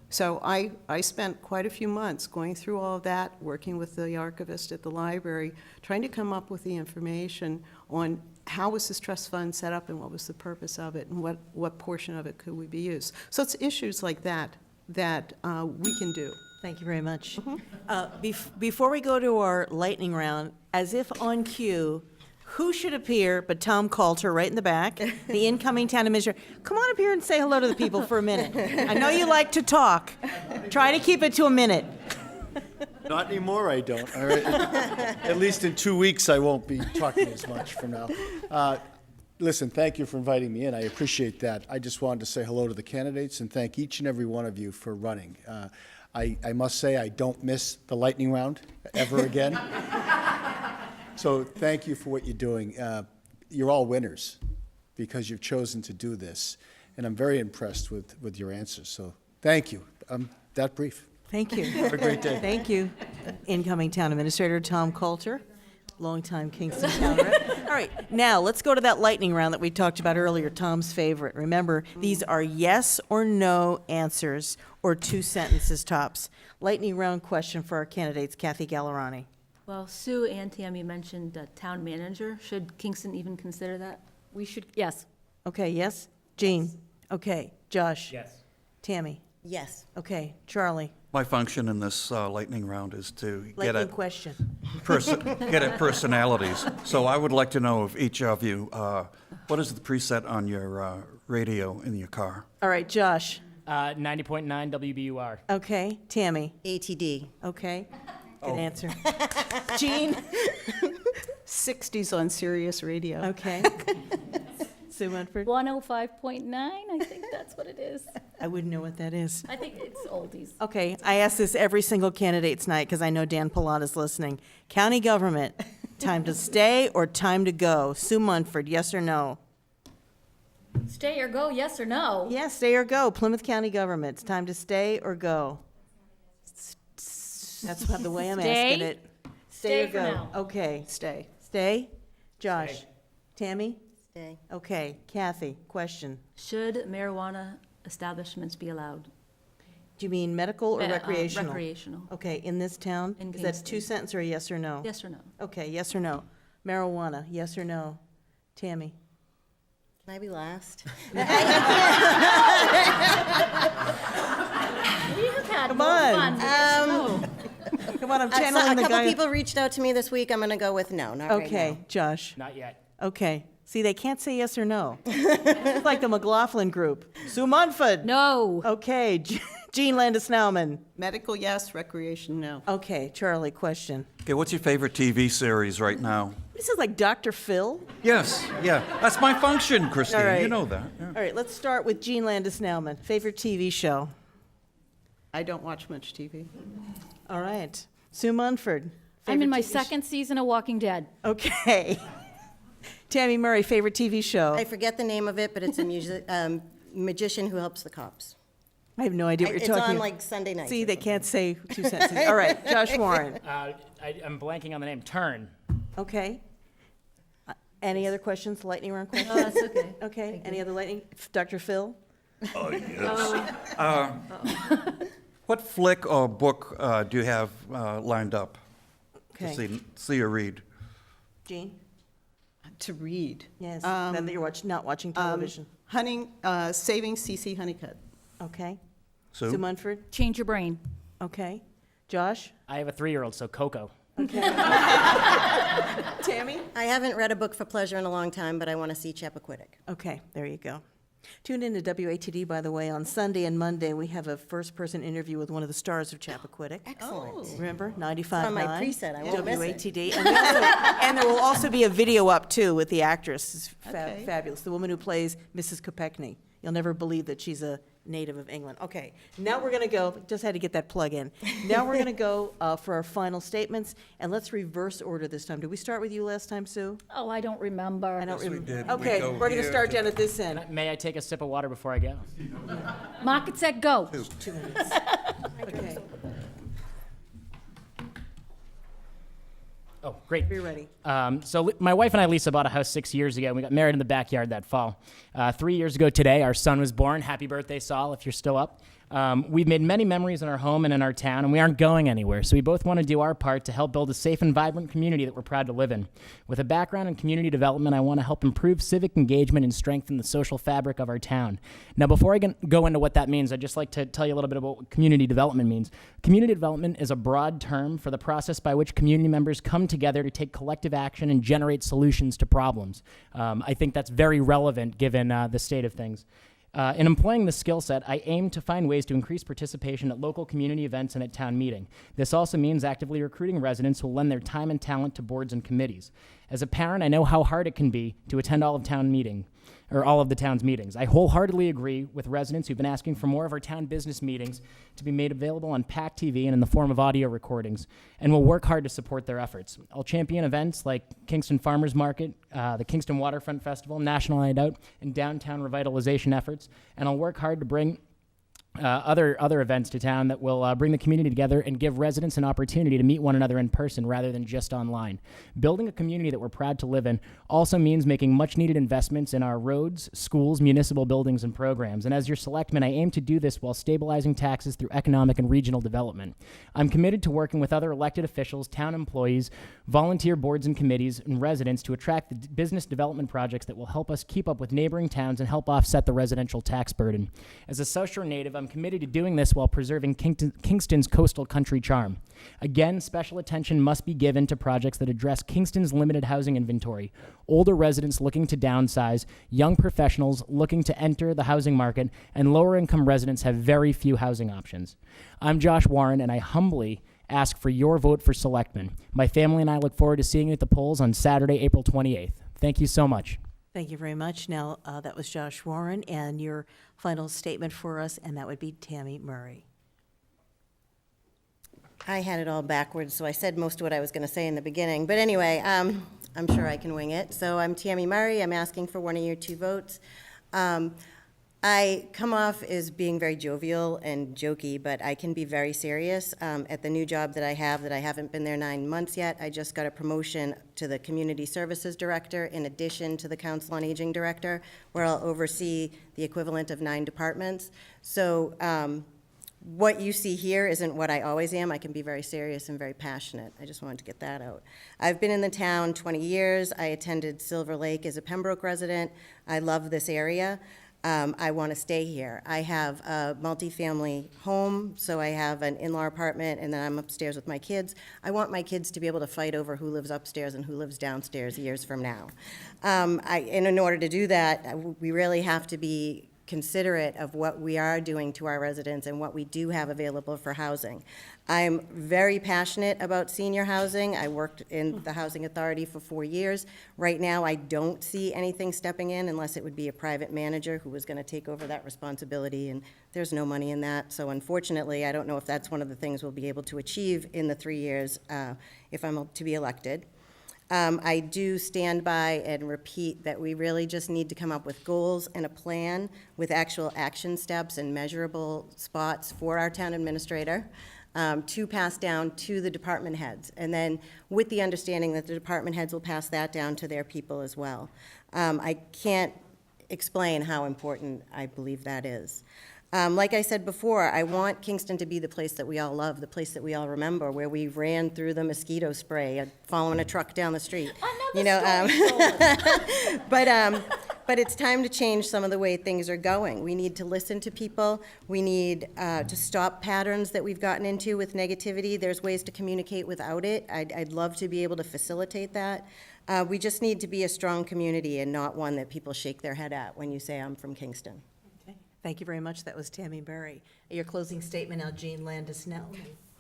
[SPEAKER 7] so I spent quite a few months going through all of that, working with the archivist at the library, trying to come up with the information on how was this trust fund set up and what was the purpose of it and what portion of it could we be used. So it's issues like that we can do.
[SPEAKER 1] Thank you very much. Before we go to our lightning round, as if on cue, who should appear but Tom Coulter right in the back, the incoming town administrator? Come on up here and say hello to the people for a minute. I know you like to talk. Try to keep it to a minute.
[SPEAKER 12] Not anymore, I don't. All right. At least in 2 weeks, I won't be talking as much from now. Listen, thank you for inviting me in. I appreciate that. I just wanted to say hello to the candidates and thank each and every one of you for running. I must say I don't miss the lightning round ever again. So thank you for what you're doing. You're all winners because you've chosen to do this. And I'm very impressed with your answers. So thank you. I'm that brief.
[SPEAKER 1] Thank you.
[SPEAKER 12] Have a great day.
[SPEAKER 1] Thank you. Incoming town administrator Tom Coulter, longtime Kingston town rep. All right, now let's go to that lightning round that we talked about earlier, Tom's favorite. Remember, these are yes or no answers or 2 sentences tops. Lightning round question for our candidates, Kathy Gallerani.
[SPEAKER 9] Well, Sue and Tammy mentioned the town manager. Should Kingston even consider that?
[SPEAKER 8] We should, yes.
[SPEAKER 1] Okay, yes? Jean? Okay, Josh?
[SPEAKER 6] Yes.
[SPEAKER 1] Tammy?
[SPEAKER 5] Yes.
[SPEAKER 1] Okay, Charlie?
[SPEAKER 2] My function in this lightning round is to get
[SPEAKER 1] Lightning
[SPEAKER 2] at
[SPEAKER 1] question.
[SPEAKER 2] get at personalities. So I would like to know if each of you What is the preset on your radio in your car?
[SPEAKER 1] All right, Josh.
[SPEAKER 6] 90.9 WBUR.
[SPEAKER 1] Okay. Tammy.
[SPEAKER 5] ATD.
[SPEAKER 1] Okay. Good answer. Jean.
[SPEAKER 7] 60s on Sirius Radio.
[SPEAKER 1] Okay. Sue Munford.
[SPEAKER 8] 105.9, I think that's what it is.
[SPEAKER 1] I wouldn't know what that is.
[SPEAKER 8] I think it's oldies.
[SPEAKER 1] Okay, I ask this every single candidate's night because I know Dan Pilata's listening. County government, time to stay or time to go? Sue Munford, yes or no?
[SPEAKER 8] Stay or go, yes or no?
[SPEAKER 1] Yes, stay or go. Plymouth County government, it's time to stay or go? That's about the way I'm
[SPEAKER 8] Stay.
[SPEAKER 1] asking it.
[SPEAKER 8] Stay
[SPEAKER 1] or
[SPEAKER 8] for
[SPEAKER 1] go?
[SPEAKER 8] now.
[SPEAKER 1] Okay.
[SPEAKER 7] Stay.
[SPEAKER 1] Stay? Josh? Tammy?
[SPEAKER 5] Stay.
[SPEAKER 1] Okay. Kathy, question.
[SPEAKER 9] Should marijuana establishments be allowed?
[SPEAKER 1] Do you mean medical or
[SPEAKER 9] Uh,
[SPEAKER 1] recreational?
[SPEAKER 9] recreational.
[SPEAKER 1] Okay, in this town?
[SPEAKER 9] In
[SPEAKER 1] Is that
[SPEAKER 9] Kingston.
[SPEAKER 1] two sentence or a yes or no?
[SPEAKER 9] Yes or no?
[SPEAKER 1] Okay, yes or no? Marijuana, yes or no? Tammy?
[SPEAKER 5] Can I be last?
[SPEAKER 8] We have had
[SPEAKER 1] Come
[SPEAKER 8] more
[SPEAKER 1] on.
[SPEAKER 8] fun with this. No.
[SPEAKER 1] Come on, I'm
[SPEAKER 5] So a
[SPEAKER 1] channeling the
[SPEAKER 5] couple
[SPEAKER 1] guy.
[SPEAKER 5] people reached out to me this week. I'm going to go with no, not right now.
[SPEAKER 1] Okay, Josh?
[SPEAKER 6] Not yet.
[SPEAKER 1] Okay. See, they can't say yes or no. It's like the McLaughlin group. Sue Munford?
[SPEAKER 8] No.
[SPEAKER 1] Okay, Jean Landis-Nauman?
[SPEAKER 7] Medical, yes. Recreation, no.
[SPEAKER 1] Okay, Charlie, question.
[SPEAKER 2] Okay, what's your favorite TV series right now?
[SPEAKER 1] This is like Dr. Phil?
[SPEAKER 2] Yes, yeah. That's my function, Christine.
[SPEAKER 1] All right.
[SPEAKER 2] You know that. Yeah.
[SPEAKER 1] All right, let's start with Jean Landis-Nauman. Favorite TV show?
[SPEAKER 7] I don't watch much TV.
[SPEAKER 1] All right. Sue Munford?
[SPEAKER 8] I'm
[SPEAKER 1] favorite
[SPEAKER 8] in my
[SPEAKER 1] TV
[SPEAKER 8] second season of Walking Dead.
[SPEAKER 1] Okay. Tammy Murray, favorite TV show?
[SPEAKER 5] I forget the name of it, but it's a magician who helps the cops.
[SPEAKER 1] I have no idea what you're
[SPEAKER 5] It's
[SPEAKER 1] talking
[SPEAKER 5] on
[SPEAKER 1] about.
[SPEAKER 5] like Sunday nights.
[SPEAKER 1] See,
[SPEAKER 5] or
[SPEAKER 1] they
[SPEAKER 5] something.
[SPEAKER 1] can't say two sentences. All right, Josh Warren.
[SPEAKER 6] I'm blanking on the name. Turn.
[SPEAKER 1] Okay. Any other questions, lightning round questions?
[SPEAKER 9] Oh, that's okay.
[SPEAKER 1] Okay, any other lightning? Dr. Phil?
[SPEAKER 2] Oh, yes. What flick or book do you have lined up to
[SPEAKER 1] Okay.
[SPEAKER 2] see or read?
[SPEAKER 1] Jean?
[SPEAKER 7] To read.
[SPEAKER 1] Yes, then that you're not watching television.
[SPEAKER 7] Saving C.C. Honeycutt.
[SPEAKER 1] Okay.
[SPEAKER 2] Sue?
[SPEAKER 1] Sue Munford?
[SPEAKER 8] Change your brain.
[SPEAKER 1] Okay. Josh?
[SPEAKER 6] I have a 3-year-old, so Coco.
[SPEAKER 1] Tammy?
[SPEAKER 5] I haven't read a book for pleasure in a long time, but I want to see Chappaquiddick.
[SPEAKER 1] Okay, there you go. Tune in to WATD, by the way. On Sunday and Monday, we have a first-person interview with one of the stars of Chappaquiddick.
[SPEAKER 5] Excellent.
[SPEAKER 1] Remember, 95.9?
[SPEAKER 5] on my preset. I won't miss it.
[SPEAKER 1] WATD. And there will also be a video up, too, with the actress. It's
[SPEAKER 7] Okay.
[SPEAKER 1] fabulous. The woman who plays Mrs. Kopechne. You'll never believe that she's a native of England. Okay, now we're going to go, just had to get that plug in. Now we're going to go for our final statements, and let's reverse order this time. Did we start with you last time, Sue?
[SPEAKER 8] Oh, I don't remember.
[SPEAKER 1] I don't
[SPEAKER 2] we
[SPEAKER 1] remember.
[SPEAKER 2] did. We
[SPEAKER 1] Okay,
[SPEAKER 2] go
[SPEAKER 1] we're going to
[SPEAKER 2] here
[SPEAKER 1] start
[SPEAKER 2] to
[SPEAKER 1] down at this end.
[SPEAKER 6] May I take a sip of water before I go?
[SPEAKER 8] Mark it, set, go.
[SPEAKER 1] 2 minutes. Okay,
[SPEAKER 6] Oh, great.
[SPEAKER 1] be ready.
[SPEAKER 6] My wife and I, Lisa, bought a house 6 years ago, and we got married in the backyard that fall. 3 years ago today, our son was born. Happy birthday, Saul, if you're still up. We've made many memories in our home and in our town, and we aren't going anywhere, so we both want to do our part to help build a safe and vibrant community that we're proud to live in. With a background in community development, I want to help improve civic engagement and strengthen the social fabric of our town. Now, before I go into what that means, I'd just like to tell you a little bit about what community development means. Community development is a broad term for the process by which community members come together to take collective action and generate solutions to problems. I think that's very relevant given the state of things. In employing this skill set, I aim to find ways to increase participation at local community events and at town meeting. This also means actively recruiting residents who will lend their time and talent to boards and committees. As a parent, I know how hard it can be to attend all of the town's meetings. I wholeheartedly agree with residents who've been asking for more of our town business meetings to be made available on PAC TV and in the form of audio recordings, and will work hard to support their efforts. I'll champion events like Kingston Farmers Market, the Kingston Waterfront Festival, National Night Out, and downtown revitalization efforts, and I'll work hard to bring other events to town that will bring the community together and give residents an opportunity to meet one another in person rather than just online. Building a community that we're proud to live in also means making much-needed investments in our roads, schools, municipal buildings, and programs. And as your selectman, I aim to do this while stabilizing taxes through economic and regional development. I'm committed to working with other elected officials, town employees, volunteer boards and committees, and residents to attract the business development projects that will help us keep up with neighboring towns and help offset the residential tax burden. As a South Shore native, I'm I'm committed to doing this while preserving Kingston's coastal country charm. Again, special attention must be given to projects that address Kingston's limited housing inventory, older residents looking to downsize, young professionals looking to enter the housing market, and lower-income residents have very few housing options. I'm Josh Warren, and I humbly ask for your vote for Selectmen. My family and I look forward to seeing you at the polls on Saturday, April 28th. Thank you so much.
[SPEAKER 1] Thank you very much. Now, that was Josh Warren, and your final statement for us, and that would be Tammy Murray.
[SPEAKER 5] I had it all backwards, so I said most of what I was going to say in the beginning. But anyway, I'm sure I can wing it. So I'm Tammy Murray. I'm asking for one of your 2 votes. I come off as being very jovial and jokey, but I can be very serious. At the new job that I haven't been there 9 months yet, I just got a promotion to the Community Services Director in addition to the Council on Aging Director, where I'll oversee the equivalent of 9 departments. So what you see here isn't what I always am. I can be very serious and very passionate. I just wanted to get that out. I've been in the town 20 years. I attended Silver Lake as a Pembroke resident. I love this area. I want to stay here. I have a multifamily home, so I have an in-law apartment, and then I'm upstairs with my kids. I want my kids to be able to fight over who lives upstairs and who lives downstairs years from now. And in order to do that, we really have to be considerate of what we are doing to our residents and what we do have available for housing. I'm very passionate about senior housing. I worked in the Housing Authority for 4 years. Right now, I don't see anything stepping in unless it would be a private manager who was going to take over that responsibility, and there's no money in that. So unfortunately, I don't know if that's one of the things we'll be able to achieve in the 3 years if I'm to be elected. I do stand by and repeat that we really just need to come up with goals and a plan with actual action steps and measurable spots for our town administrator to pass down to the department heads. And then with the understanding that the department heads will pass that down to their people as well. I can't explain how important I believe that is. Like I said before, I want Kingston to be the place that we all love, the place that we all remember, where we ran through the mosquito spray following a truck down the street. But it's time to change some of the way things are going. We need to listen to people. We need to stop patterns that we've gotten into with negativity. There's ways to communicate without it. I'd love to be able to facilitate that. We just need to be a strong community and not one that people shake their head at when you say, I'm from Kingston.
[SPEAKER 1] Thank you very much. That was Tammy Murray. Your closing statement now, Jean Landis-Snell.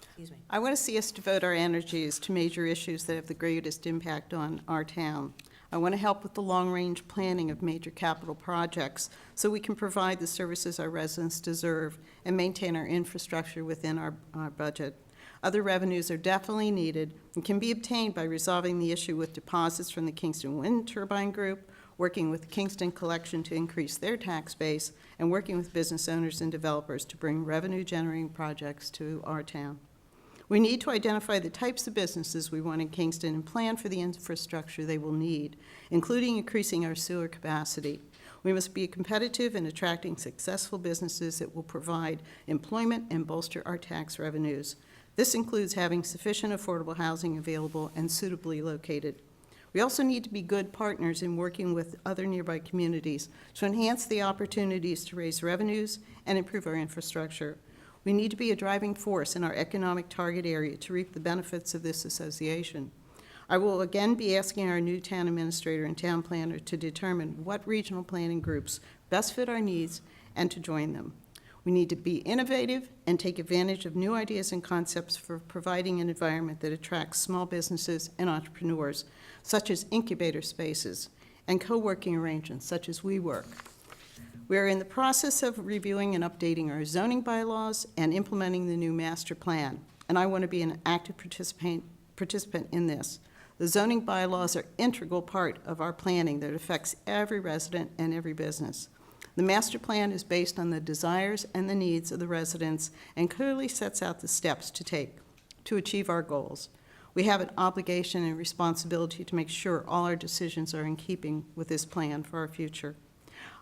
[SPEAKER 1] Excuse me.
[SPEAKER 7] I want to see us devote our energies to major issues that have the greatest impact on our town. I want to help with the long-range planning of major capital projects so we can provide the services our residents deserve and maintain our infrastructure within our budget. Other revenues are definitely needed and can be obtained by resolving the issue with deposits from the Kingston Wind Turbine Group, working with the Kingston Collection to increase their tax base, and working with business owners and developers to bring revenue-generating projects to our town. We need to identify the types of businesses we want in Kingston and plan for the infrastructure they will need, including increasing our sewer capacity. We must be competitive in attracting successful businesses that will provide employment and bolster our tax revenues. This includes having sufficient affordable housing available and suitably located. We also need to be good partners in working with other nearby communities to enhance the opportunities to raise revenues and improve our infrastructure. We need to be a driving force in our economic target area to reap the benefits of this association. I will again be asking our new town administrator and town planner to determine what regional planning groups best fit our needs and to join them. We need to be innovative and take advantage of new ideas and concepts for providing an environment that attracts small businesses and entrepreneurs, such as incubator spaces and co-working arrangements, such as WeWork. We are in the process of reviewing and updating our zoning bylaws and implementing the new master plan, and I want to be an active participant in this. The zoning bylaws are an integral part of our planning that affects every resident and every business. The master plan is based on the desires and the needs of the residents and clearly sets out the steps to take to achieve our goals. We have an obligation and responsibility to make sure all our decisions are in keeping with this plan for our future.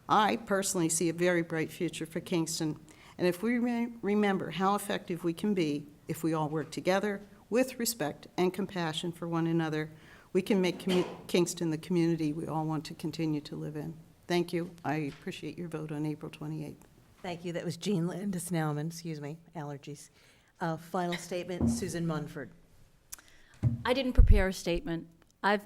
[SPEAKER 7] I personally see a very bright future for Kingston, and if we remember how effective we can be if we all work together with respect and compassion for one another, we can make Kingston the community we all want to continue to live in. Thank you. I appreciate your vote on April 28th.
[SPEAKER 1] Thank you. That was Jean Landis-Nauman, excuse me, allergies. Final statement, Susan Munford.
[SPEAKER 8] I didn't prepare a statement. I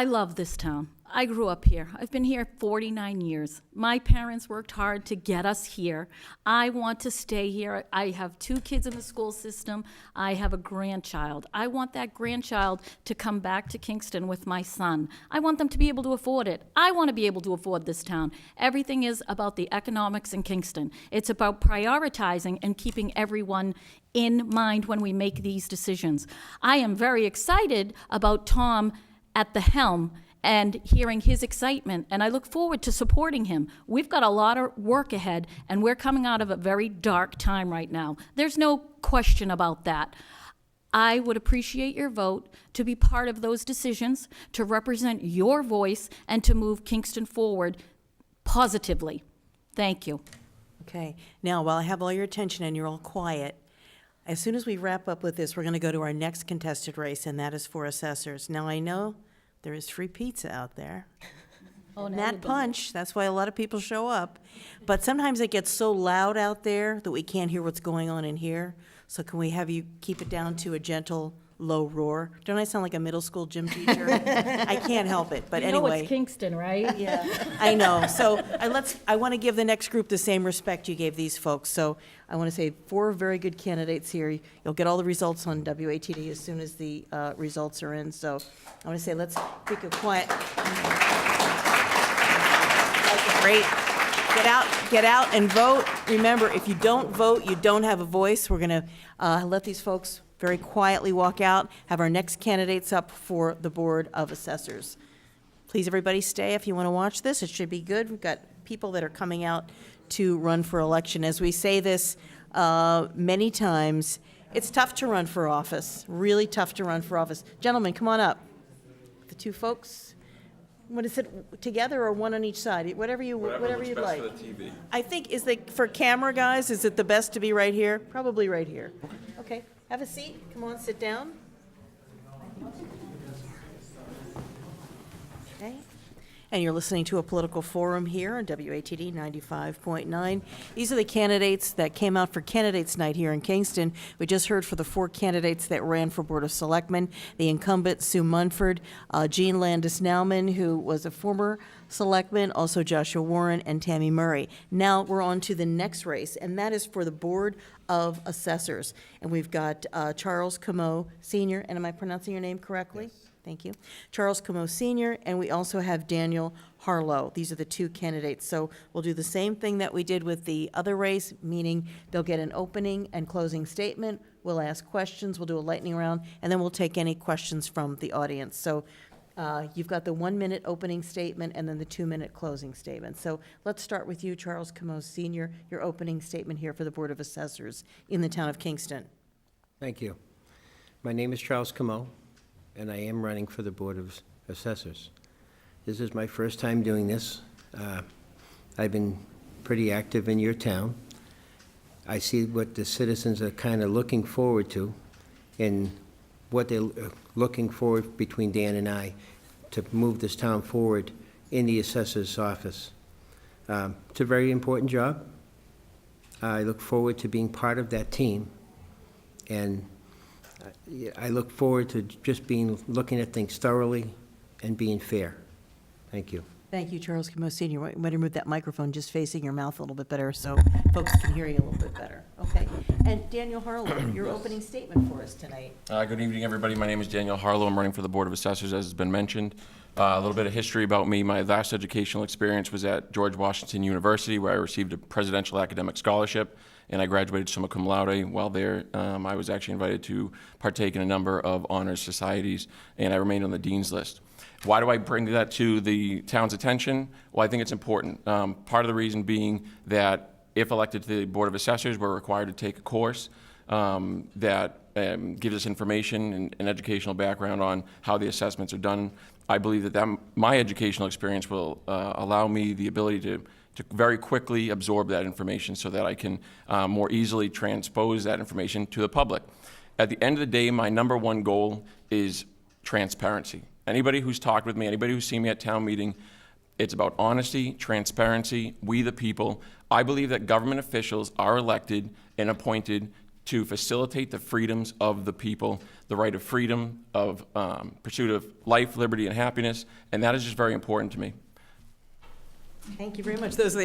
[SPEAKER 8] love this town. I grew up here. I've been here 49 years. My parents worked hard to get us here. I want to stay here. I have 2 kids in the school system. I have a grandchild. I want that grandchild to come back to Kingston with my son. I want them to be able to afford it. I want to be able to afford this town. Everything is about the economics in Kingston. It's about prioritizing and keeping everyone in mind when we make these decisions. I am very excited about Tom at the helm and hearing his excitement, and I look forward to supporting him. We've got a lot of work ahead, and we're coming out of a very dark time right now. There's no question about that. I would appreciate your vote to be part of those decisions, to represent your voice, and to move Kingston forward positively. Thank you.
[SPEAKER 1] Okay, now, while I have all your attention and you're all quiet, as soon as we wrap up with this, we're going to go to our next contested race, and that is for assessors. Now, I know there is free pizza out there.
[SPEAKER 8] Oh, now
[SPEAKER 1] Nat Punch, that's why a lot of people show up. But sometimes it gets so loud out there that we can't hear what's going on in here. So can we have you keep it down to a gentle, low roar? Don't I sound like a middle school gym teacher? I can't help it, but
[SPEAKER 8] You know
[SPEAKER 1] anyway.
[SPEAKER 8] it's Kingston, right?
[SPEAKER 1] Yeah, I know. So I want to give the next group the same respect you gave these folks. So I want to say 4 very good candidates here. You'll get all the results on WATD as soon as the results are in. So I want to say let's take a quiet. Great. Get out and vote. Remember, if you don't vote, you don't have a voice. We're going to let these folks very quietly walk out, have our next candidates up for the Board of Assessors. Please, everybody, stay if you want to watch this. It should be good. We've got people that are coming out to run for election. As we say this many times, it's tough to run for office, really tough to run for office. Gentlemen, come on up. The 2 folks. What is it, together or one on each side? Whatever you'd like. I think, for camera guys, is it the best to be right here? Probably right here. Okay, have a seat. Come on, sit down. Okay. And you're listening to a political forum here on WATD 95.9. These are the candidates that came out for Candidates Night here in Kingston. We just heard for the 4 candidates that ran for Board of Selectmen, the incumbent Sue Munford, Jean Landis-Nauman, who was a former selectman, also Joshua Warren, and Tammy Murray. Now we're on to the next race, and that is for the Board of Assessors. And we've got Charles Comeau Sr., and am I pronouncing your name correctly? Yes. Thank you. Charles Comeau Sr., and we also have Daniel Harlow. These are the 2 candidates. So we'll do the same thing that we did with the other race, meaning they'll get an opening and closing statement. We'll ask questions, we'll do a lightning round, and then we'll take any questions from the audience. So you've got the 1-minute opening statement and then the 2-minute closing statement. So let's start with you, Charles Comeau Sr., your opening statement here for the Board of Assessors in the town of Kingston.
[SPEAKER 13] Thank you. My name is Charles Comeau, and I am running for the Board of Assessors. This is my first time doing this. I've been pretty active in your town. I see what the citizens are kind of looking forward to and what they're looking for between Dan and I to move this town forward in the assessor's office. It's a very important job. I look forward to being part of that team, and I look forward to just looking at things thoroughly and being fair. Thank you.
[SPEAKER 1] Thank you, Charles Comeau Sr. You might move that microphone just facing your mouth a little bit better so folks can hear you a little bit better. Okay. And Daniel Harlow, your opening statement for us tonight.
[SPEAKER 14] Good evening, everybody. My name is Daniel Harlow. I'm running for the Board of Assessors, as has been mentioned. A little bit of history about me. My last educational experience was at George Washington University, where I received a presidential academic scholarship, and I graduated summa cum laude. While there, I was actually invited to partake in a number of honors societies, and I remained on the dean's list. Why do I bring that to the town's attention? Well, I think it's important. Part of the reason being that if elected to the Board of Assessors, we're required to take a course that gives us information and an educational background on how the assessments are done. I believe that my educational experience will allow me the ability to very quickly absorb that information so that I can more easily transpose that information to the public. At the end of the day, my number 1 goal is transparency. Anybody who's talked with me, anybody who's seen me at town meeting, It's about honesty, transparency, we the people. I believe that government officials are elected and appointed to facilitate the freedoms of the people, the right of freedom, of pursuit of life, liberty, and happiness, and that is just very important to me.
[SPEAKER 1] Thank you very much. Those are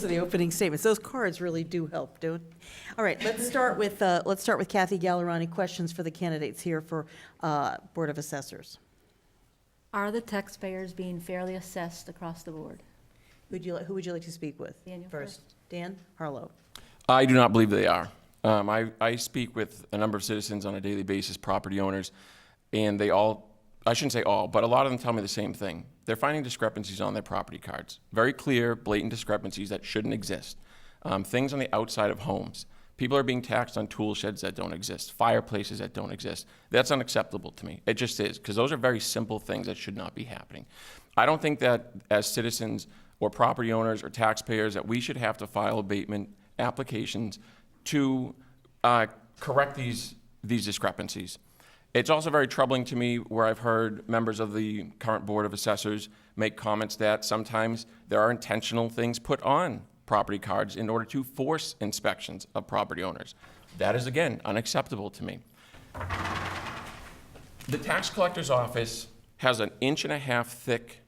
[SPEAKER 1] the opening statements. Those cards really do help, don't? All right, let's start with Kathy Gallerani. Questions for the candidates here for Board of Assessors.
[SPEAKER 9] Are the taxpayers being fairly assessed across the board?
[SPEAKER 1] Who would you like to speak with
[SPEAKER 9] Daniel
[SPEAKER 1] first? Dan Harlow.
[SPEAKER 14] I do not believe they are. I speak with a number of citizens on a daily basis, property owners, and they all, I shouldn't say all, but a lot of them tell me the same thing. They're finding discrepancies on their property cards. Very clear, blatant discrepancies that shouldn't exist. Things on the outside of homes. People are being taxed on tool sheds that don't exist, fireplaces that don't exist. That's unacceptable to me. It just is, because those are very simple things that should not be happening. I don't think that as citizens or property owners or taxpayers that we should have to file abatement applications to correct these discrepancies. It's also very troubling to me where I've heard members of the current Board of Assessors make comments that sometimes there are intentional things put on property cards in order to force inspections of property owners. That is, again, unacceptable to me. The tax collector's office has an 1.5-inch thick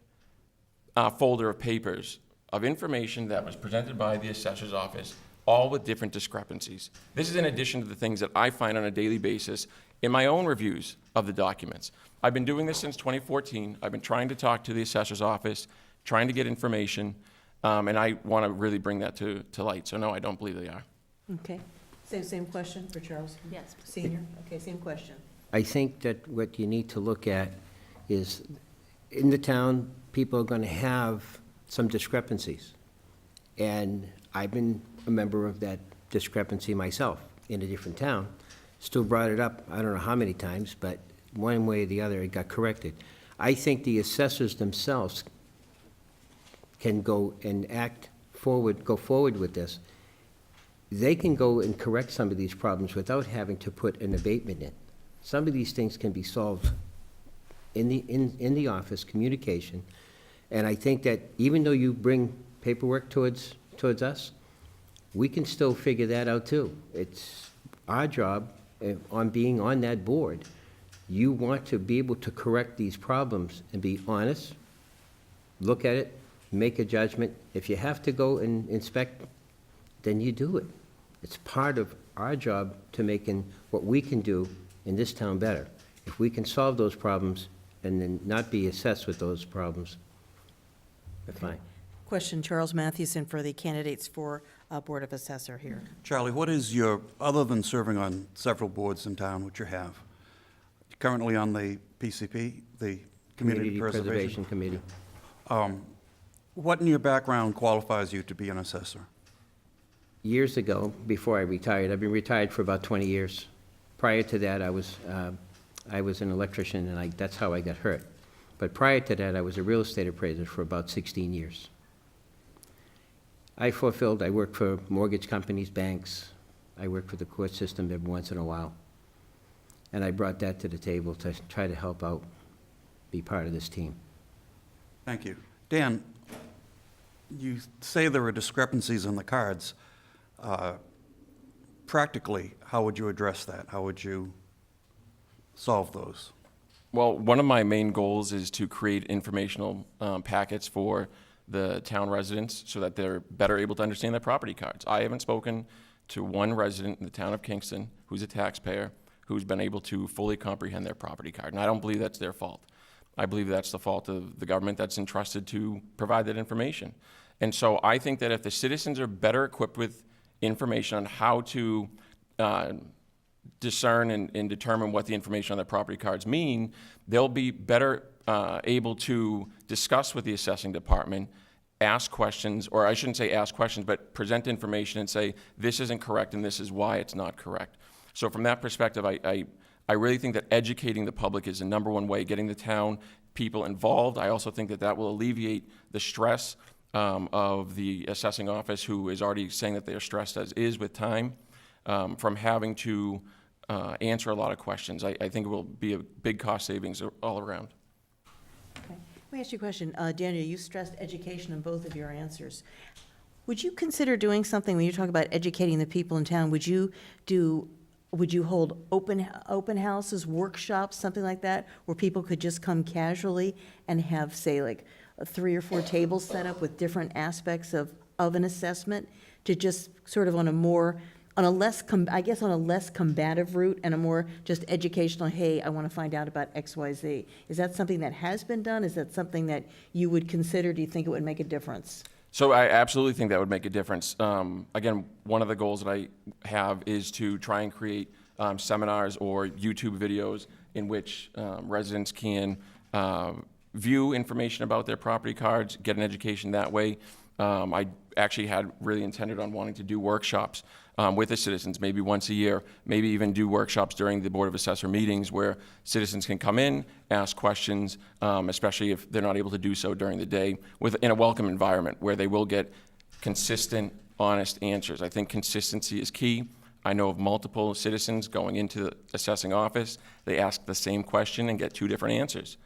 [SPEAKER 14] folder of papers of information that was presented by the assessor's office, all with different discrepancies. This is in addition to the things that I find on a daily basis in my own reviews of the documents. I've been doing this since 2014. I've been trying to talk to the assessor's office, trying to get information, and I want to really bring that to light. So no, I don't believe they are.
[SPEAKER 1] Okay. Same question for Charles?
[SPEAKER 9] Yes.
[SPEAKER 1] Senior? Okay, same question.
[SPEAKER 13] I think that what you need to look at is, in the town, people are going to have some discrepancies. And I've been a member of that discrepancy myself in a different town. Still brought it up, I don't know how many times, but one way or the other, it got corrected. I think the assessors themselves can go and go forward with this. They can go and correct some of these problems without having to put an abatement in. Some of these things can be solved in the office, communication. And I think that even though you bring paperwork towards us, we can still figure that out too. It's our job on being on that board. You want to be able to correct these problems and be honest, look at it, make a judgment. If you have to go and inspect, then you do it. It's part of our job to making what we can do in this town better. If we can solve those problems and then not be assessed with those problems, we're fine.
[SPEAKER 1] Question, Charles Mathewson for the candidates for Board of Assessor here.
[SPEAKER 2] Charlie, what is your, other than serving on several boards in town, which you have, currently on the PCP, the Community Preservation
[SPEAKER 13] Committee.
[SPEAKER 2] What in your background qualifies you to be an assessor?
[SPEAKER 13] Years ago, before I retired, I've been retired for about 20 years. Prior to that, I was an electrician, and that's how I got hurt. But prior to that, I was a real estate appraiser for about 16 years. I worked for mortgage companies, banks. I worked for the court system every once in a while. And I brought that to the table to try to help out, be part of this team.
[SPEAKER 2] Thank you. Dan, you say there are discrepancies in the cards. Practically, how would you address that? How would you solve those?
[SPEAKER 14] Well, one of my main goals is to create informational packets for the town residents so that they're better able to understand their property cards. I haven't spoken to one resident in the town of Kingston who's a taxpayer who's been able to fully comprehend their property card, and I don't believe that's their fault. I believe that's the fault of the government that's entrusted to provide that information. And so I think that if the citizens are better equipped with information on how to discern and determine what the information on their property cards mean, they'll be better able to discuss with the assessing department, ask questions, or I shouldn't say ask questions, but present information and say, this isn't correct and this is why it's not correct. So from that perspective, I really think that educating the public is the number one way, getting the town people involved. I also think that that will alleviate the stress of the assessing office, who is already saying that they are stressed as is with time, from having to answer a lot of questions. I think it will be a big cost savings all around.
[SPEAKER 1] Okay. Let me ask you a question. Daniel, you stressed education in both of your answers. Would you consider doing something, when you talk about educating the people in town, would you hold open houses, workshops, something like that, where people could just come casually and have, say, like 3 or 4 tables set up with different aspects of an assessment, to just sort of on a less combative route and a more just educational, hey, I want to find out about X, Y, Z. Is that something that has been done? Is that something that you would consider? Do you think it would make a difference?
[SPEAKER 14] So I absolutely think that would make a difference. Again, one of the goals that I have is to try and create seminars or YouTube videos in which residents can view information about their property cards, get an education that way. I actually had really intended on wanting to do workshops with the citizens, maybe once a year, maybe even do workshops during the Board of Assessor meetings where citizens can come in, ask questions, especially if they're not able to do so during the day, in a welcome environment where they will get consistent, honest answers. I think consistency is key. I know of multiple citizens going into the assessing office, they ask the same question and get 2 different answers.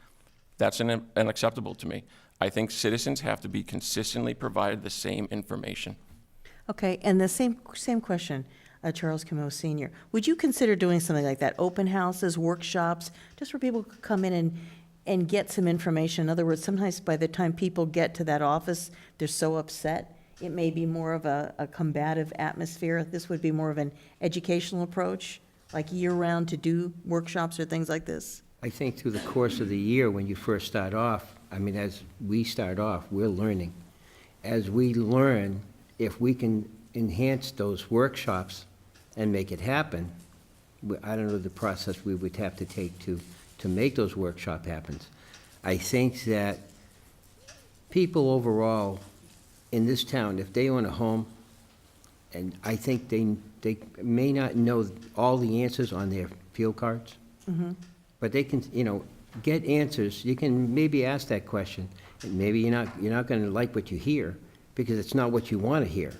[SPEAKER 14] That's unacceptable to me. I think citizens have to be consistently provided the same information.
[SPEAKER 1] Okay, and the same question, Charles Camo Sr. Would you consider doing something like that, open houses, workshops, just where people could come in and get some information? In other words, sometimes by the time people get to that office, they're so upset, it may be more of a combative atmosphere. This would be more of an educational approach, like year-round to do workshops or things like this?
[SPEAKER 13] I think through the course of the year, when you first start off, I mean, as we start off, we're learning. As we learn, if we can enhance those workshops and make it happen, I don't know the process we would have to take to make those workshops happen. I think that people overall in this town, if they own a home, and I think they may not know all the answers on their field cards, but they can, get answers. You can maybe ask that question, and maybe you're not going to like what you hear because it's not what you want to hear.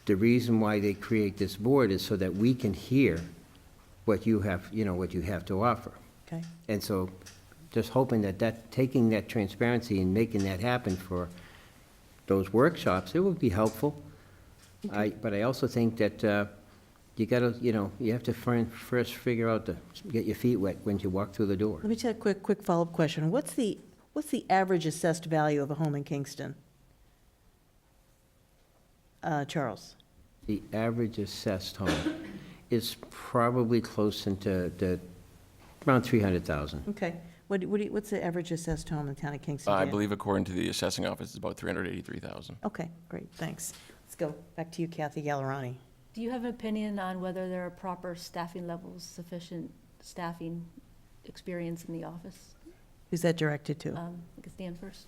[SPEAKER 13] The reason why they create this board is so that we can hear what you have, what you have to offer.
[SPEAKER 1] Okay.
[SPEAKER 13] And so, just hoping that taking that transparency and making that happen for those workshops, it would be helpful. But I also think that you gotta, you have to first figure out get your feet wet when you walk through the door.
[SPEAKER 1] Let me take a quick follow-up question. What's the average assessed value of a home in Kingston? Charles?
[SPEAKER 13] The average assessed home is probably close into around 300,000.
[SPEAKER 1] Okay. What's the average assessed home in the town of Kingston?
[SPEAKER 14] I
[SPEAKER 1] Dan?
[SPEAKER 14] believe according to the assessing office, it's about 383,000.
[SPEAKER 1] Okay, great, thanks. Let's go back to you, Kathy Gallerani.
[SPEAKER 9] Do you have an opinion on whether there are proper staffing levels, sufficient staffing experience in the office?
[SPEAKER 1] Who's that directed to?
[SPEAKER 9] I guess Dan first.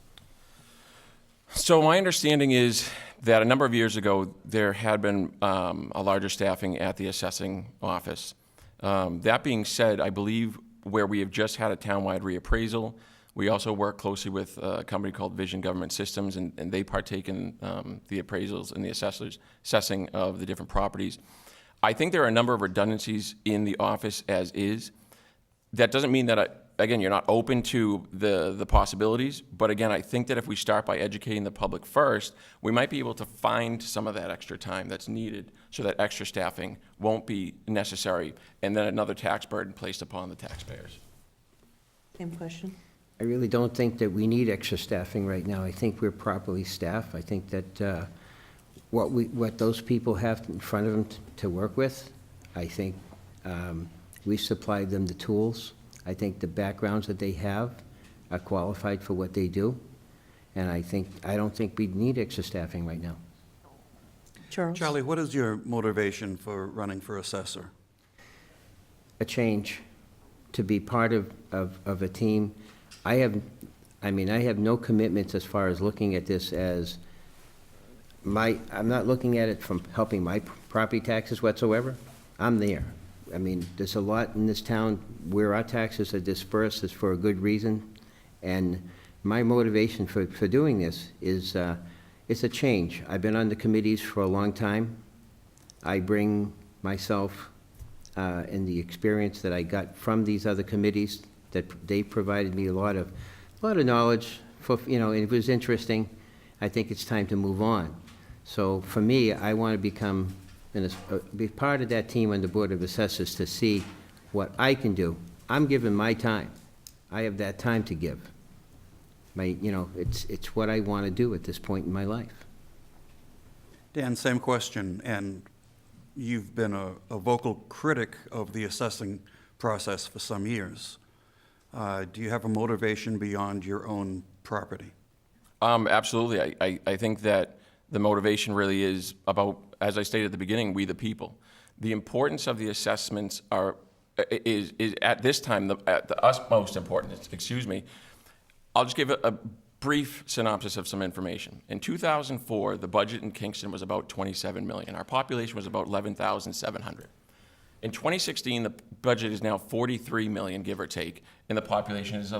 [SPEAKER 14] So my understanding is that a number of years ago, there had been a larger staffing at the assessing office. That being said, I believe where we have just had a townwide reappraisal, we also work closely with a company called Vision Government Systems, and they partake in the appraisals and the assessing of the different properties. I think there are a number of redundancies in the office as is. That doesn't mean that, again, you're not open to the possibilities, but again, I think that if we start by educating the public first, we might be able to find some of that extra time that's needed so that extra staffing won't be necessary, and then another tax burden placed upon the taxpayers.
[SPEAKER 1] Same question.
[SPEAKER 13] I really don't think that we need extra staffing right now. I think we're properly staffed. I think that what those people have in front of them to work with, I think we supplied them the tools. I think the backgrounds that they have are qualified for what they do, and I don't think we need extra staffing right now.
[SPEAKER 1] Charles?
[SPEAKER 2] Charlie, what is your motivation for running for assessor?
[SPEAKER 13] A change, to be part of a team. I have no commitments as far as looking at this as I'm not looking at it from helping my property taxes whatsoever. I'm there. I mean, there's a lot in this town where our taxes are dispersed is for a good reason, and my motivation for doing this is it's a change. I've been on the committees for a long time. I bring myself and the experience that I got from these other committees, that they provided me a lot of a lot of knowledge, it was interesting. I think it's time to move on. So for me, I want to be part of that team on the Board of Assessors to see what I can do. I'm giving my time. I have that time to give. It's what I want to do at this point in my life.
[SPEAKER 2] Dan, same question, and you've been a vocal critic of the assessing process for some years. Do you have a motivation beyond your own property?
[SPEAKER 14] Absolutely. I think that the motivation really is about, as I stated at the beginning, we the people. The importance of the assessments is at this time the utmost important. Excuse me. I'll just give a brief synopsis of some information. In 2004, the budget in Kingston was about $27 million. Our population was about 11,700. In 2016, the budget is now $43 million, give or take, and the population is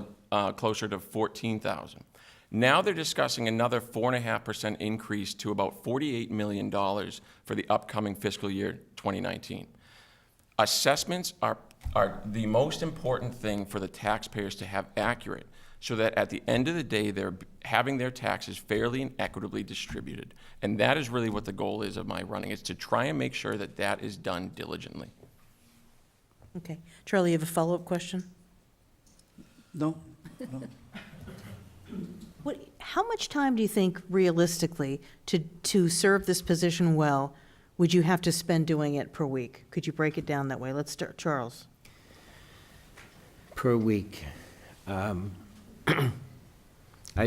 [SPEAKER 14] closer to 14,000. Now they're discussing another 4.5% increase to about $48 million for the upcoming fiscal year 2019. Assessments are the most important thing for the taxpayers to have accurate, so that at the end of the day, they're having their taxes fairly and equitably distributed. And that is really what the goal is of my running, is to try and make sure that that is done diligently.
[SPEAKER 1] Okay. Charlie, you have a follow-up question?
[SPEAKER 2] No?
[SPEAKER 1] How much time do you think realistically to serve this position well would you have to spend doing it per week? Could you break it down that way? Let's start, Charles.
[SPEAKER 13] Per week. I'd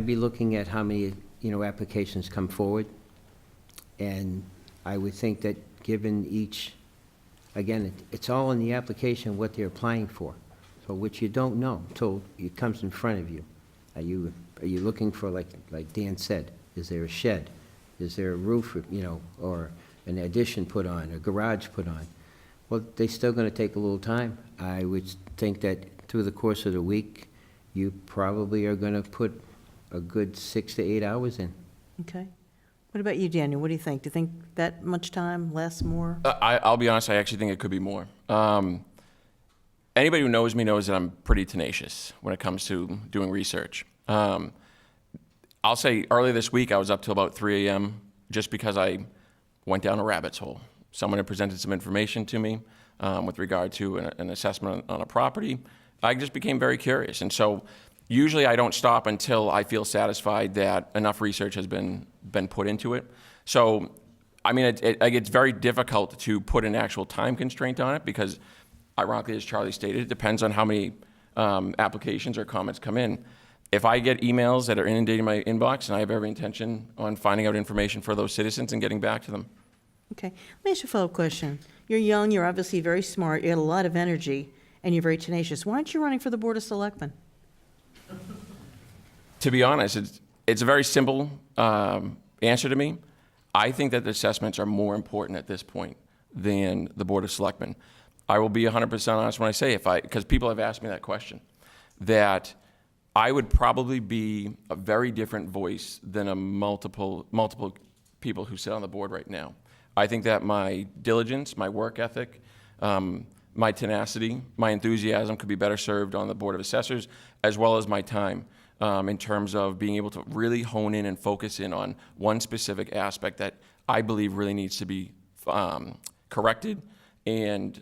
[SPEAKER 13] be looking at how many, applications come forward. And I would think that given each, again, it's all in the application what they're applying for. So which you don't know until it comes in front of you. Are you looking for, like Dan said, is there a shed? Is there a roof, or an addition put on, a garage put on? Well, they're still going to take a little time. I would think that through the course of the week, you probably are going to put a good 6 to 8 hours in.
[SPEAKER 1] Okay. What about you, Daniel? What do you think? Do you think that much time, less, more?
[SPEAKER 14] I'll be honest, I actually think it could be more. Anybody who knows me knows that I'm pretty tenacious when it comes to doing research. I'll say earlier this week I was up till about 3 a.m. just because I went down a rabbit's hole. Someone had presented some information to me with regard to an assessment on a property. I just became very curious. And so usually I don't stop until I feel satisfied that enough research has been put into it. So, I mean, it's very difficult to put an actual time constraint on it because, ironically, as Charlie stated, it depends on how many applications or comments come in. If I get emails that are inundating my inbox, and I have every intention on finding out information for those citizens and getting back to them.
[SPEAKER 1] Okay. Let me ask you a follow-up question. You're young, you're obviously very smart, you have a lot of energy, and you're very tenacious. Why aren't you running for the Board of Selectmen?
[SPEAKER 14] To be honest, it's a very simple answer to me. I think that the assessments are more important at this point than the Board of Selectmen. I will be 100% honest when I say, because people have asked me that question, that I would probably be a very different voice than a multiple people who sit on the board right now. I think that my diligence, my work ethic, my tenacity, my enthusiasm could be better served on the Board of Assessors, as well as my time in terms of being able to really hone in and focus in on one specific aspect that I believe really needs to be corrected, and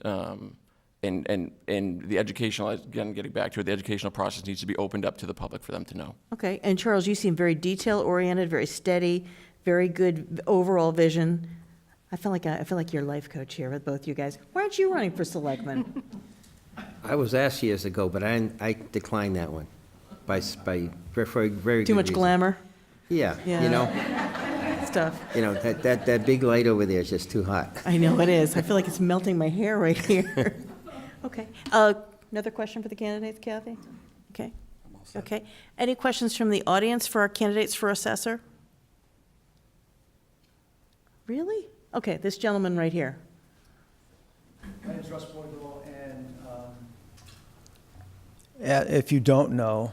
[SPEAKER 14] the educational, again, getting back to it, the educational process needs to be opened up to the public for them to know.
[SPEAKER 1] Okay, and Charles, you seem very detail-oriented, very steady, very good overall vision. I feel like your life coach here with both you guys. Why aren't you running for selectman?
[SPEAKER 13] I was asked years ago, but I declined that one by very good
[SPEAKER 1] Too much
[SPEAKER 13] reason.
[SPEAKER 1] glamour?
[SPEAKER 13] Yeah,
[SPEAKER 1] It's tough.
[SPEAKER 13] that big light over there is just too hot.
[SPEAKER 1] I know it is. I feel like it's melting my hair right here. Okay. Another question for the candidates, Kathy? Okay. Okay. Any questions from the audience for our candidates for assessor? Really? Okay, this gentleman right here.
[SPEAKER 15] My name is Russ Boydell, and if you don't know,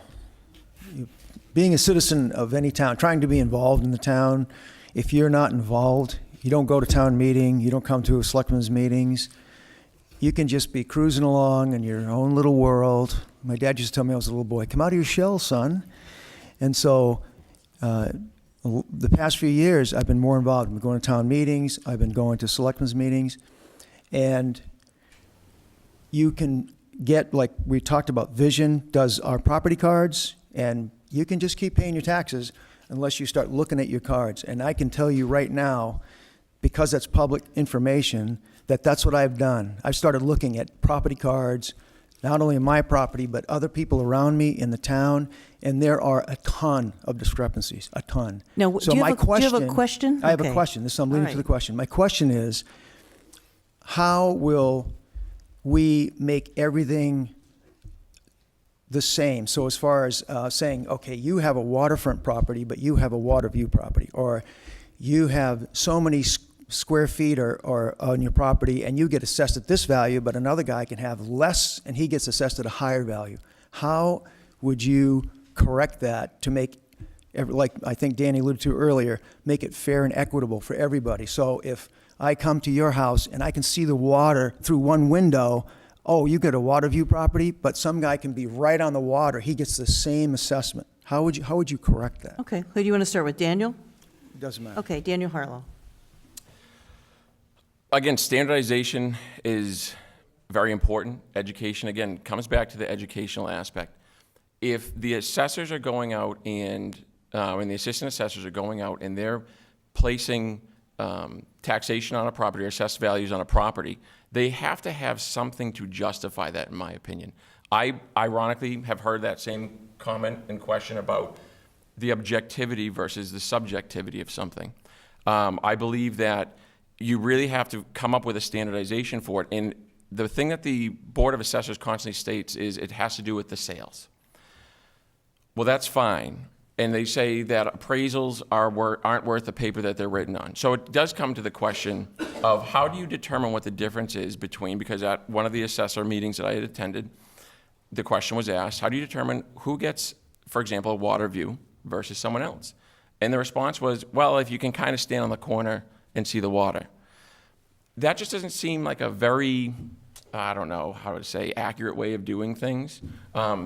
[SPEAKER 15] being a citizen of any town, trying to be involved in the town, if you're not involved, you don't go to town meeting, you don't come to selectmen's meetings, you can just be cruising along in your own little world. My dad used to tell me I was a little boy, come out of your shell, son. And so the past few years, I've been more involved. I've been going to town meetings. I've been going to selectmen's meetings. And you can get, like we talked about, Vision does our property cards, and you can just keep paying your taxes unless you start looking at your cards. And I can tell you right now, because that's public information, that's what I've done. I've started looking at property cards, not only in my property, but other people around me in the town, and there are a ton of discrepancies, a ton.
[SPEAKER 1] Now,
[SPEAKER 15] So
[SPEAKER 1] do you
[SPEAKER 15] my
[SPEAKER 1] have a question?
[SPEAKER 15] I have
[SPEAKER 1] Okay.
[SPEAKER 15] a question. I'm leading
[SPEAKER 1] All
[SPEAKER 15] to the
[SPEAKER 1] right.
[SPEAKER 15] question. My question is, how will we make everything the same? So as far as saying, okay, you have a waterfront property, but you have a water view property, or you have so many square feet or on your property, and you get assessed at this value, but another guy can have less, and he gets assessed at a higher value. How would you correct that to make, like I think Danny alluded to earlier, make it fair and equitable for everybody? So if I come to your house and I can see the water through one window, oh, you get a water view property, but some guy can be right on the water, he gets the same assessment. How would you correct that?
[SPEAKER 1] Okay, who do you want to start with, Daniel?
[SPEAKER 15] Doesn't matter.
[SPEAKER 1] Okay, Daniel Harlow.
[SPEAKER 14] Again, standardization is very important. Education, again, comes back to the educational aspect. If the assessors are going out and the assistant assessors are going out and they're placing taxation on a property or assessed values on a property, they have to have something to justify that, in my opinion. I ironically have heard that same comment and question about the objectivity versus the subjectivity of something. I believe that you really have to come up with a standardization for it. And the thing that the Board of Assessors constantly states is it has to do with the sales. Well, that's fine. And they say that appraisals aren't worth the paper that they're written on. So it does come to the question of how do you determine what the difference is between, because at one of the assessor meetings that I had attended, the question was asked, how do you determine who gets, for example, a water view versus someone else? And the response was, well, if you can kind of stand on the corner and see the water. That just doesn't seem like a very, I don't know how to say, accurate way of doing things,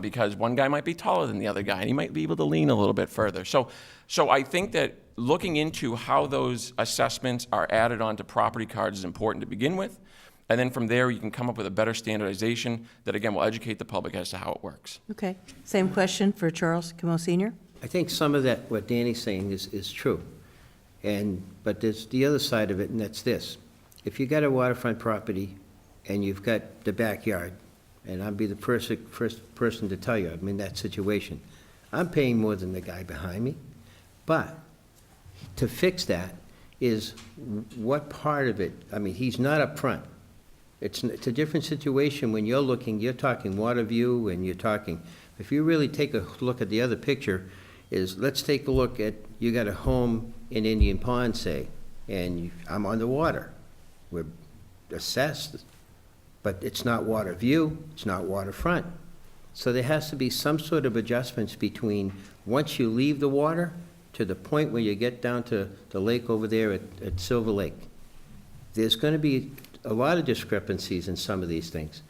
[SPEAKER 14] because one guy might be taller than the other guy, and he might be able to lean a little bit further. So I think that looking into how those assessments are added onto property cards is important to begin with, and then from there you can come up with a better standardization that, again, will educate the public as to how it works.
[SPEAKER 1] Okay, same question for Charles Camo Sr.
[SPEAKER 13] I think some of that, what Danny's saying is true. But there's the other side of it, and that's this. If you got a waterfront property and you've got the backyard, and I'd be the first person to tell you, I'm in that situation, I'm paying more than the guy behind me. But to fix that is what part of it, I mean, he's not up front. It's a different situation when you're talking water view, and you're talking, if you really take a look at the other picture, let's take a look at, you got a home in Indian Pond, say, and I'm on the water. We're assessed, but it's not water view, it's not waterfront. So there has to be some sort of adjustments between once you leave the water to the point where you get down to the lake over there at Silver Lake. There's going to be a lot of discrepancies in some of these things.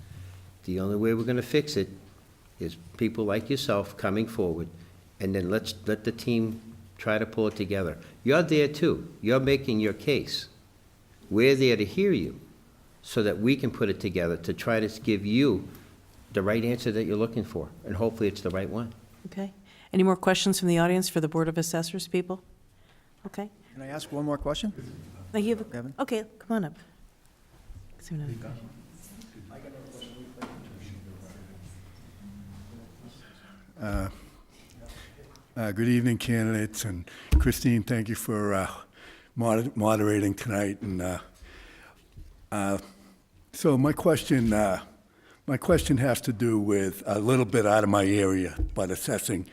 [SPEAKER 13] The only way we're going to fix it is people like yourself coming forward, and then let the team try to pull it together. You're there too. You're making your case. We're there to hear you so that we can put it together to try to give you the right answer that you're looking for, and hopefully it's the right one.
[SPEAKER 1] Okay. Any more questions from the audience for the Board of Assessors people? Okay.
[SPEAKER 15] Can I ask one more question?
[SPEAKER 1] Thank you.
[SPEAKER 15] Kevin?
[SPEAKER 1] Okay, come on up.
[SPEAKER 16] Good evening, candidates, and Christine, thank you for moderating tonight. And so my question has to do with a little bit out of my area, but assessing.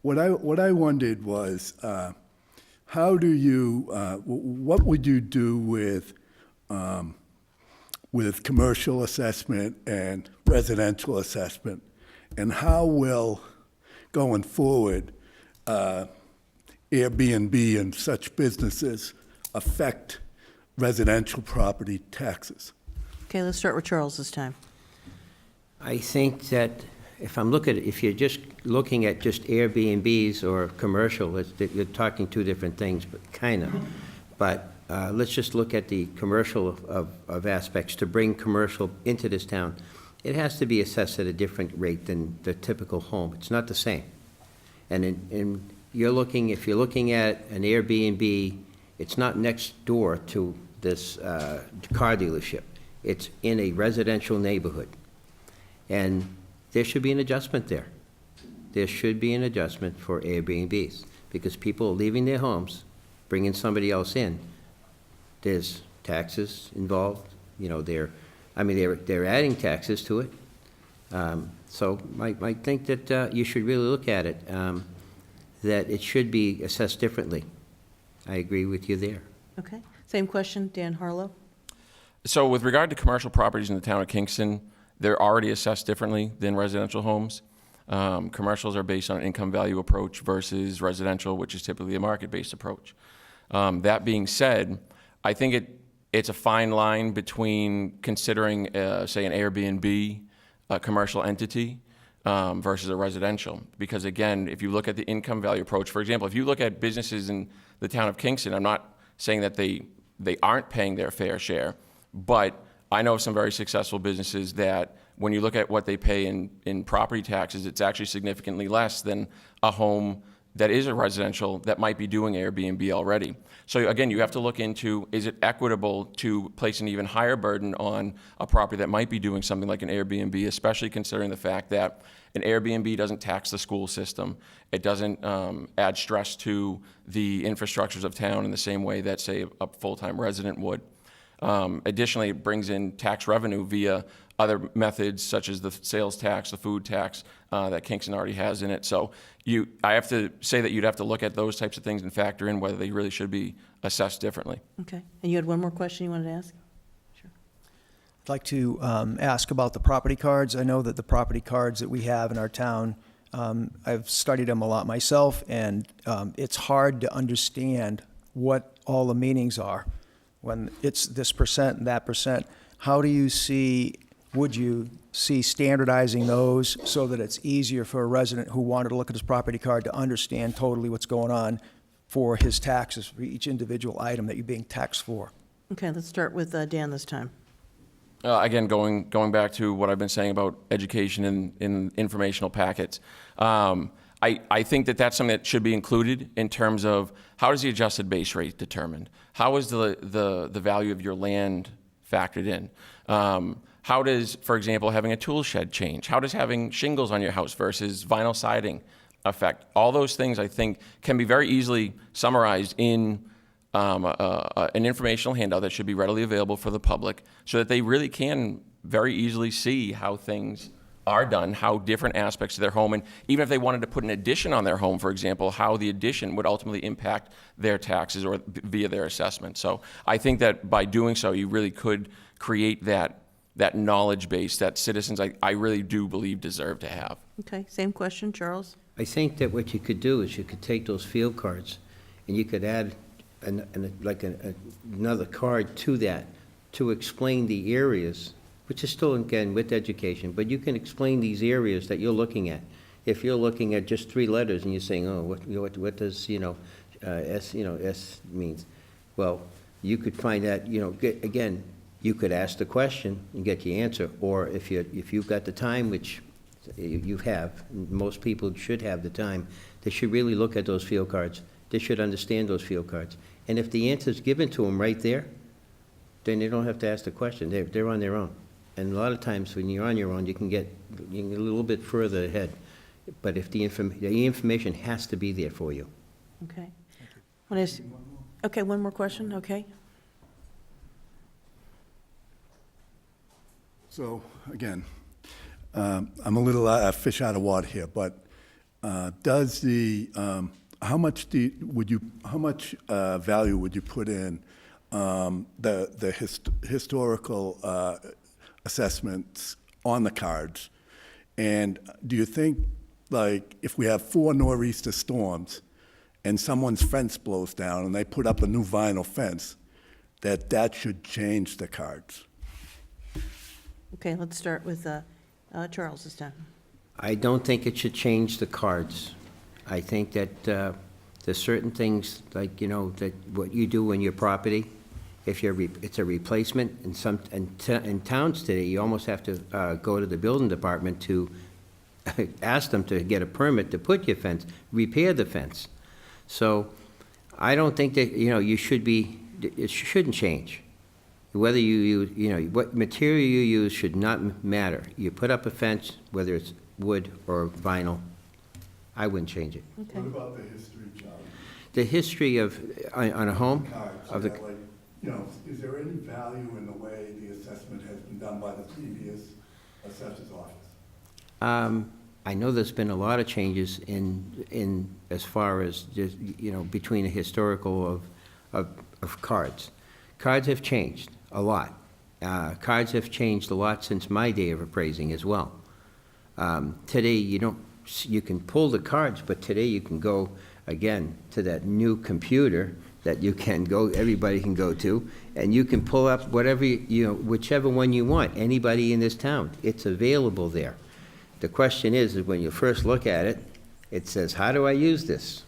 [SPEAKER 16] What I wondered was, how do you, what would you do with commercial assessment and residential assessment, and how will, going forward, Airbnb and such businesses affect residential property taxes?
[SPEAKER 1] Okay, let's start with Charles this time.
[SPEAKER 13] I think that if you're just looking at just Airbnbs or commercial, you're talking two different things, but kind of. But let's just look at the commercial of aspects. To bring commercial into this town, it has to be assessed at a different rate than the typical home. It's not the same. And if you're looking at an Airbnb, it's not next door to this car dealership. It's in a residential neighborhood. And there should be an adjustment there. There should be an adjustment for Airbnbs, because people are leaving their homes, bringing somebody else in. There's taxes involved, they're adding taxes to it. So I think that you should really look at it, that it should be assessed differently. I agree with you there.
[SPEAKER 1] Okay, same question, Dan Harlow.
[SPEAKER 14] So with regard to commercial properties in the town of Kingston, they're already assessed differently than residential homes. Commercials are based on an income value approach versus residential, which is typically a market-based approach. That being said, I think it's a fine line between considering, say, an Airbnb, a commercial entity, versus a residential. Because again, if you look at the income value approach, for example, if you look at businesses in the town of Kingston, I'm not saying that they aren't paying their fair share, but I know of some very successful businesses that when you look at what they pay in property taxes, it's actually significantly less than a home that is a residential that might be doing Airbnb already. So again, you have to look into, is it equitable to place an even higher burden on a property that might be doing something like an Airbnb, especially considering the fact that an Airbnb doesn't tax the school system. It doesn't add stress to the infrastructures of town in the same way that, say, a full-time resident would. Additionally, it brings in tax revenue via other methods such as the sales tax, the food tax that Kingston already has in it. So I have to say that you'd have to look at those types of things and factor in whether they really should be assessed differently.
[SPEAKER 1] Okay, and you had one more question you wanted to ask? Sure.
[SPEAKER 15] I'd like to ask about the property cards. I know that the property cards that we have in our town, I've studied them a lot myself, and it's hard to understand what all the meanings are when it's this percent and that percent. How do you see, would you see standardizing those so that it's easier for a resident who wanted to look at his property card to understand totally what's going on for his taxes for each individual item that you're being taxed for?
[SPEAKER 1] Okay, let's start with Dan this time.
[SPEAKER 14] Again, going back to what I've been saying about education in informational packets, I think that that's something that should be included in terms of how is the adjusted base rate determined? How is the value of your land factored in? How does, for example, having a tool shed change? How does having shingles on your house versus vinyl siding affect? All those things, I think, can be very easily summarized in an informational handout that should be readily available for the public so that they really can very easily see how things are done, how different aspects of their home, and even if they wanted to put an addition on their home, for example, how the addition would ultimately impact their taxes or via their assessment. So I think that by doing so, you really could create that knowledge base that citizens, I really do believe, deserve to have.
[SPEAKER 1] Okay, same question, Charles.
[SPEAKER 13] I think that what you could do is you could take those field cards and you could add another card to that to explain the areas, which is still, again, with education, but you can explain these areas that you're looking at. If you're looking at just three letters and you're saying, oh, what does, S means? Well, you could find that, again, you could ask the question and get the answer, or if you've got the time, which you have, most people should have the time, they should really look at those field cards. They should understand those field cards. And if the answer is given to them right there, then they don't have to ask the question. They're on their own. And a lot of times when you're on your own, you can get a little bit further ahead. But if the information has to be there for you.
[SPEAKER 1] Okay. Okay, one more question, okay.
[SPEAKER 16] So, again, I'm a little fish out of water here, but does the how much value would you put in the historical assessments on the cards? And do you think, like, if we have 4 nor'easter storms and someone's fence blows down and they put up a new vinyl fence, that should change the cards.
[SPEAKER 1] Okay, let's start with Charles this time.
[SPEAKER 13] I don't think it should change the cards. I think that there's certain things, like, that what you do in your property, if it's a replacement, in towns today, you almost have to go to the building department to ask them to get a permit to put your fence, repair the fence. So I don't think that, it shouldn't change. Whether you use, what material you use should not matter. You put up a fence, whether it's wood or vinyl, I wouldn't change it.
[SPEAKER 1] Okay.
[SPEAKER 16] What about the history, Charlie?
[SPEAKER 13] The history of, on a home?
[SPEAKER 16] Cards,
[SPEAKER 13] Of the,
[SPEAKER 16] like, is there any value in the way the assessment has been done by the previous assessor's office?
[SPEAKER 13] I know there's been a lot of changes in as far as just, between the historical of cards. Cards have changed a lot. Cards have changed a lot since my day of appraising as well. Today, you can pull the cards, but today you can go, again, to that new computer that everybody can go to, and you can pull up whatever, whichever one you want, anybody in this town. It's available there. The question is when you first look at it, it says, how do I use this?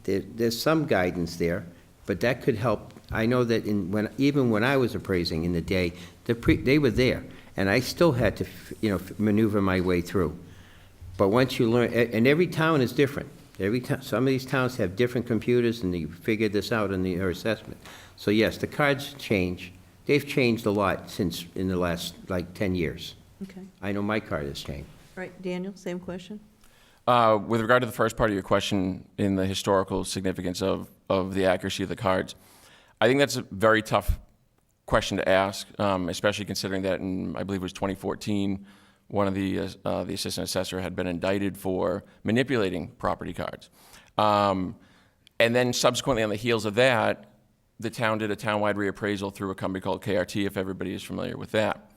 [SPEAKER 13] There's some guidance there, but that could help. I know that even when I was appraising in the day, they were there, and I still had to, maneuver my way through. But once you learn, and every town is different. Some of these towns have different computers, and you figure this out in their assessment. So yes, the cards change. They've changed a lot since in the last 10 years.
[SPEAKER 1] Okay.
[SPEAKER 13] I know my card has changed.
[SPEAKER 1] All right, Daniel, same question?
[SPEAKER 14] With regard to the first part of your question in the historical significance of the accuracy of the cards, I think that's a very tough question to ask, especially considering that in, I believe it was 2014, one of the assistant assessor had been indicted for manipulating property cards. And then subsequently on the heels of that, the town did a townwide reappraisal through a company called KRT, if everybody is familiar with that.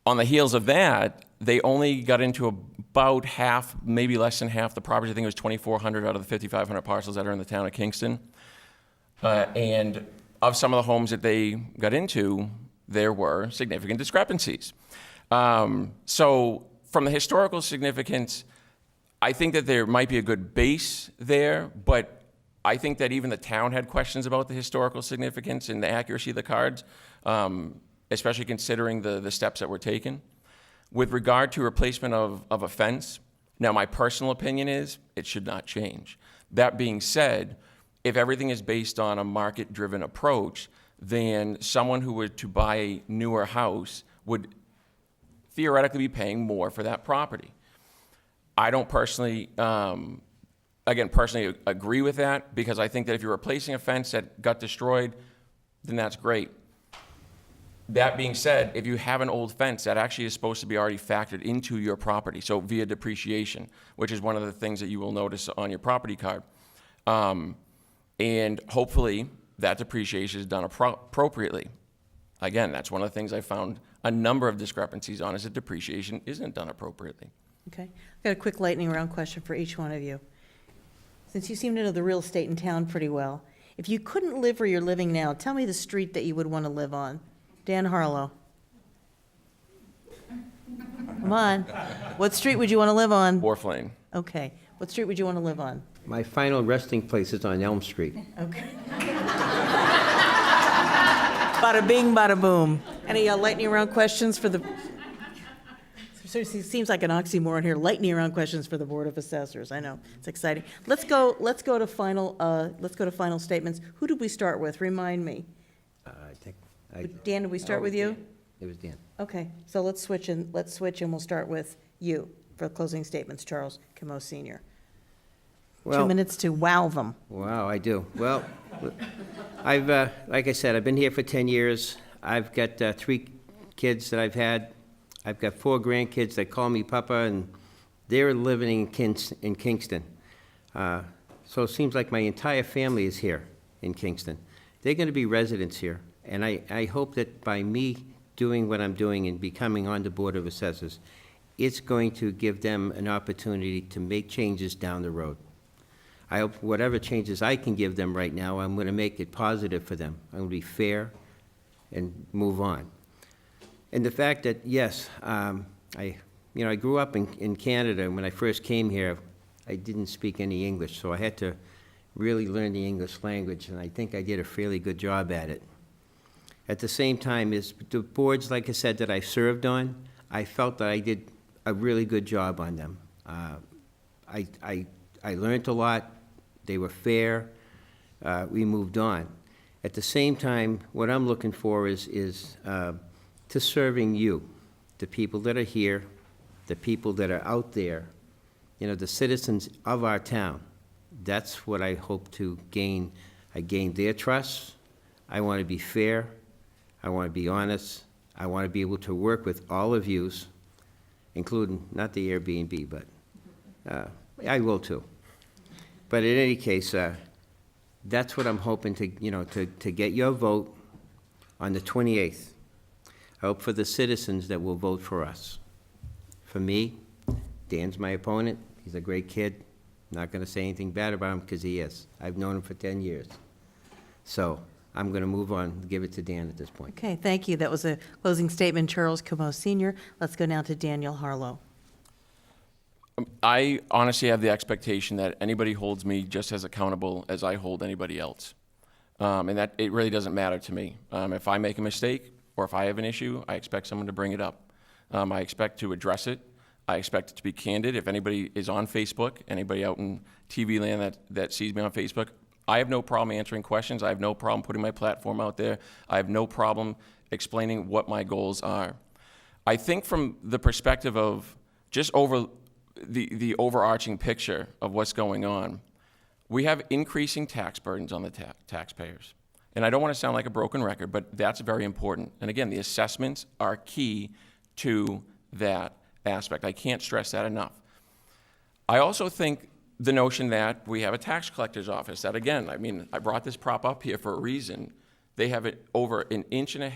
[SPEAKER 14] On the heels of that, they only got into about half, maybe less than half the property. I think it was 2,400 out of the 5,500 parcels that are in the town of Kingston. And of some of the homes that they got into, there were significant discrepancies. So from the historical significance, I think that there might be a good base there, but I think that even the town had questions about the historical significance and the accuracy of the cards, especially considering the steps that were taken. With regard to replacement of a fence, now my personal opinion is it should not change. That being said, if everything is based on a market-driven approach, then someone who were to buy a newer house would theoretically be paying more for that property. I don't personally, personally agree with that, because I think that if you're replacing a fence that got destroyed, then that's great. That being said, if you have an old fence, that actually is supposed to be already factored into your property, so via depreciation, which is one of the things that you will notice on your property card. And hopefully that depreciation is done appropriately. Again, that's one of the things I found a number of discrepancies on, is that depreciation isn't done appropriately.
[SPEAKER 1] Okay. I've got a quick lightning round question for each one of you. Since you seem to know the real estate in town pretty well, if you couldn't live where you're living now, tell me the street that you would want to live on. Dan Harlow. Come on. What street would you want to live on?
[SPEAKER 14] Wharf Lane.
[SPEAKER 1] Okay. What street would you want to live on?
[SPEAKER 13] My final resting place is on Elm Street.
[SPEAKER 1] Okay. Bada bing, bada boom. Any lightning round questions for the, so it seems like an oxymoron here, lightning round questions for the Board of Assessors. I know, it's exciting. Let's go to final statements. Who did we start with? Remind me. Dan, did we start with you?
[SPEAKER 13] It was Dan.
[SPEAKER 1] Okay, so let's switch and we'll start with you for closing statements, Charles Camo Sr. 2 minutes to wow them.
[SPEAKER 13] Wow, I do. Well, I've, like I said, I've been here for 10 years. I've got 3 kids that I've had. I've got 4 grandkids that call me Papa, and they're living in Kingston. So it seems like my entire family is here in Kingston. They're going to be residents here, and I hope that by me doing what I'm doing and becoming on the Board of Assessors, it's going to give them an opportunity to make changes down the road. I hope whatever changes I can give them right now, I'm going to make it positive for them. I'm going to be fair and move on. And the fact that, yes, I grew up in Canada, and when I first came here, I didn't speak any English, so I had to really learn the English language, and I think I did a fairly good job at it. At the same time, the boards, like I said, that I served on, I felt that I did a really good job on them. I learned a lot. They were fair. We moved on. At the same time, what I'm looking for is to serving you, the people that are here, the people that are out there, the citizens of our town. That's what I hope to gain. I gain their trust. I want to be fair. I want to be honest. I want to be able to work with all of yous, including, not the Airbnb, but I will too. But in any case, that's what I'm hoping to get your vote on the 28th. I hope for the citizens that will vote for us. For me, Dan's my opponent. He's a great kid. I'm not going to say anything bad about him because he is. I've known him for 10 years. So I'm going to move on and give it to Dan at this point.
[SPEAKER 1] Okay, thank you. That was a closing statement, Charles Comeau Sr. Let's go now to Daniel Harlow.
[SPEAKER 14] I honestly have the expectation that anybody holds me just as accountable as I hold anybody else. And that it really doesn't matter to me. If I make a mistake or if I have an issue, I expect someone to bring it up. I expect to address it. I expect it to be candid. If anybody is on Facebook, anybody out in TV land that sees me on Facebook, I have no problem answering questions. I have no problem putting my platform out there. I have no problem explaining what my goals are. I think from the perspective of just over the overarching picture of what's going on, we have increasing tax burdens on the taxpayers. And I don't want to sound like a broken record, but that's very important. And again, the assessments are key to that aspect. I can't stress that enough. I also think the notion that we have a tax collector's office, that again, I brought this prop up here for a reason. They have it over 1.5 inches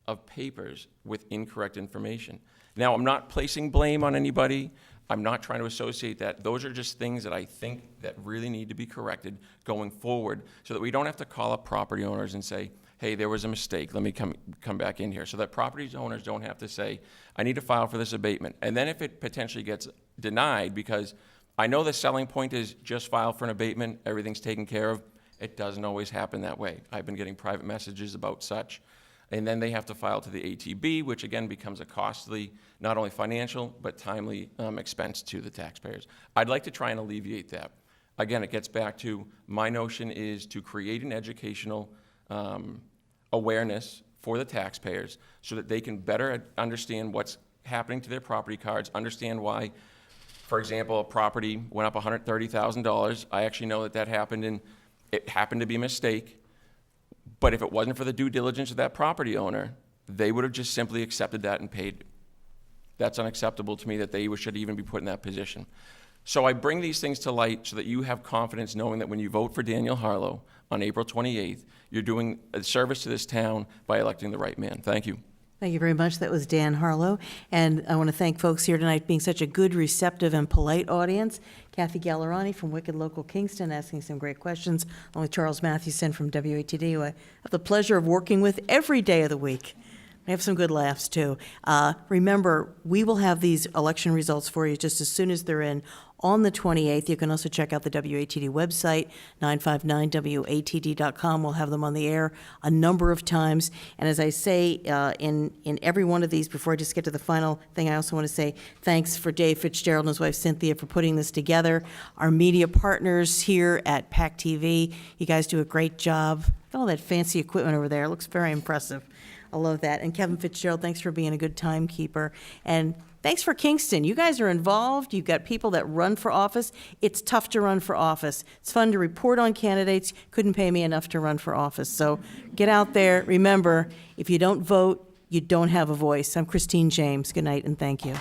[SPEAKER 14] of papers with incorrect information. Now, I'm not placing blame on anybody. I'm not trying to associate that. Those are just things that I think that really need to be corrected going forward so that we don't have to call up property owners and say, hey, there was a mistake, let me come back in here. So that property owners don't have to say, I need to file for this abatement. And then if it potentially gets denied, because I know the selling point is just file for an abatement, everything's taken care of. It doesn't always happen that way. I've been getting private messages about such. And then they have to file to the ATB, which again becomes a costly, not only financial, but timely expense to the taxpayers. I'd like to try and alleviate that. Again, it gets back to my notion is to create an educational awareness for the taxpayers so that they can better understand what's happening to their property cards, understand why, for example, a property went up $130,000. I actually know that happened and it happened to be a mistake. But if it wasn't for the due diligence of that property owner, they would have just simply accepted that and paid. That's unacceptable to me that they should even be put in that position. So I bring these things to light so that you have confidence knowing that when you vote for Daniel Harlow on April 28th, you're doing a service to this town by electing the right man. Thank you.
[SPEAKER 1] Thank you very much. That was Dan Harlow. And I want to thank folks here tonight being such a good, receptive, and polite audience. Kathy Gallerani from Wicked Local Kingston asking some great questions, along with Charles Mathewson from WATD, who I have the pleasure of working with every day of the week. We have some good laughs, too. Remember, we will have these election results for you just as soon as they're in on the 28th. You can also check out the WATD website, 959watd.com. We'll have them on the air a number of times. And as I say in every one of these, before I just get to the final thing, I also want to say thanks for Dave Fitzgerald and his wife Cynthia for putting this together. Our media partners here at PAC TV, you guys do a great job. All that fancy equipment over there, it looks very impressive. I love that. And Kevin Fitzgerald, thanks for being a good timekeeper. And thanks for Kingston. You guys are involved. You've got people that run for office. It's tough to run for office. It's fun to report on candidates. Couldn't pay me enough to run for office. So get out there. Remember, if you don't vote, you don't have a voice. I'm Christine James. Good night and thank you.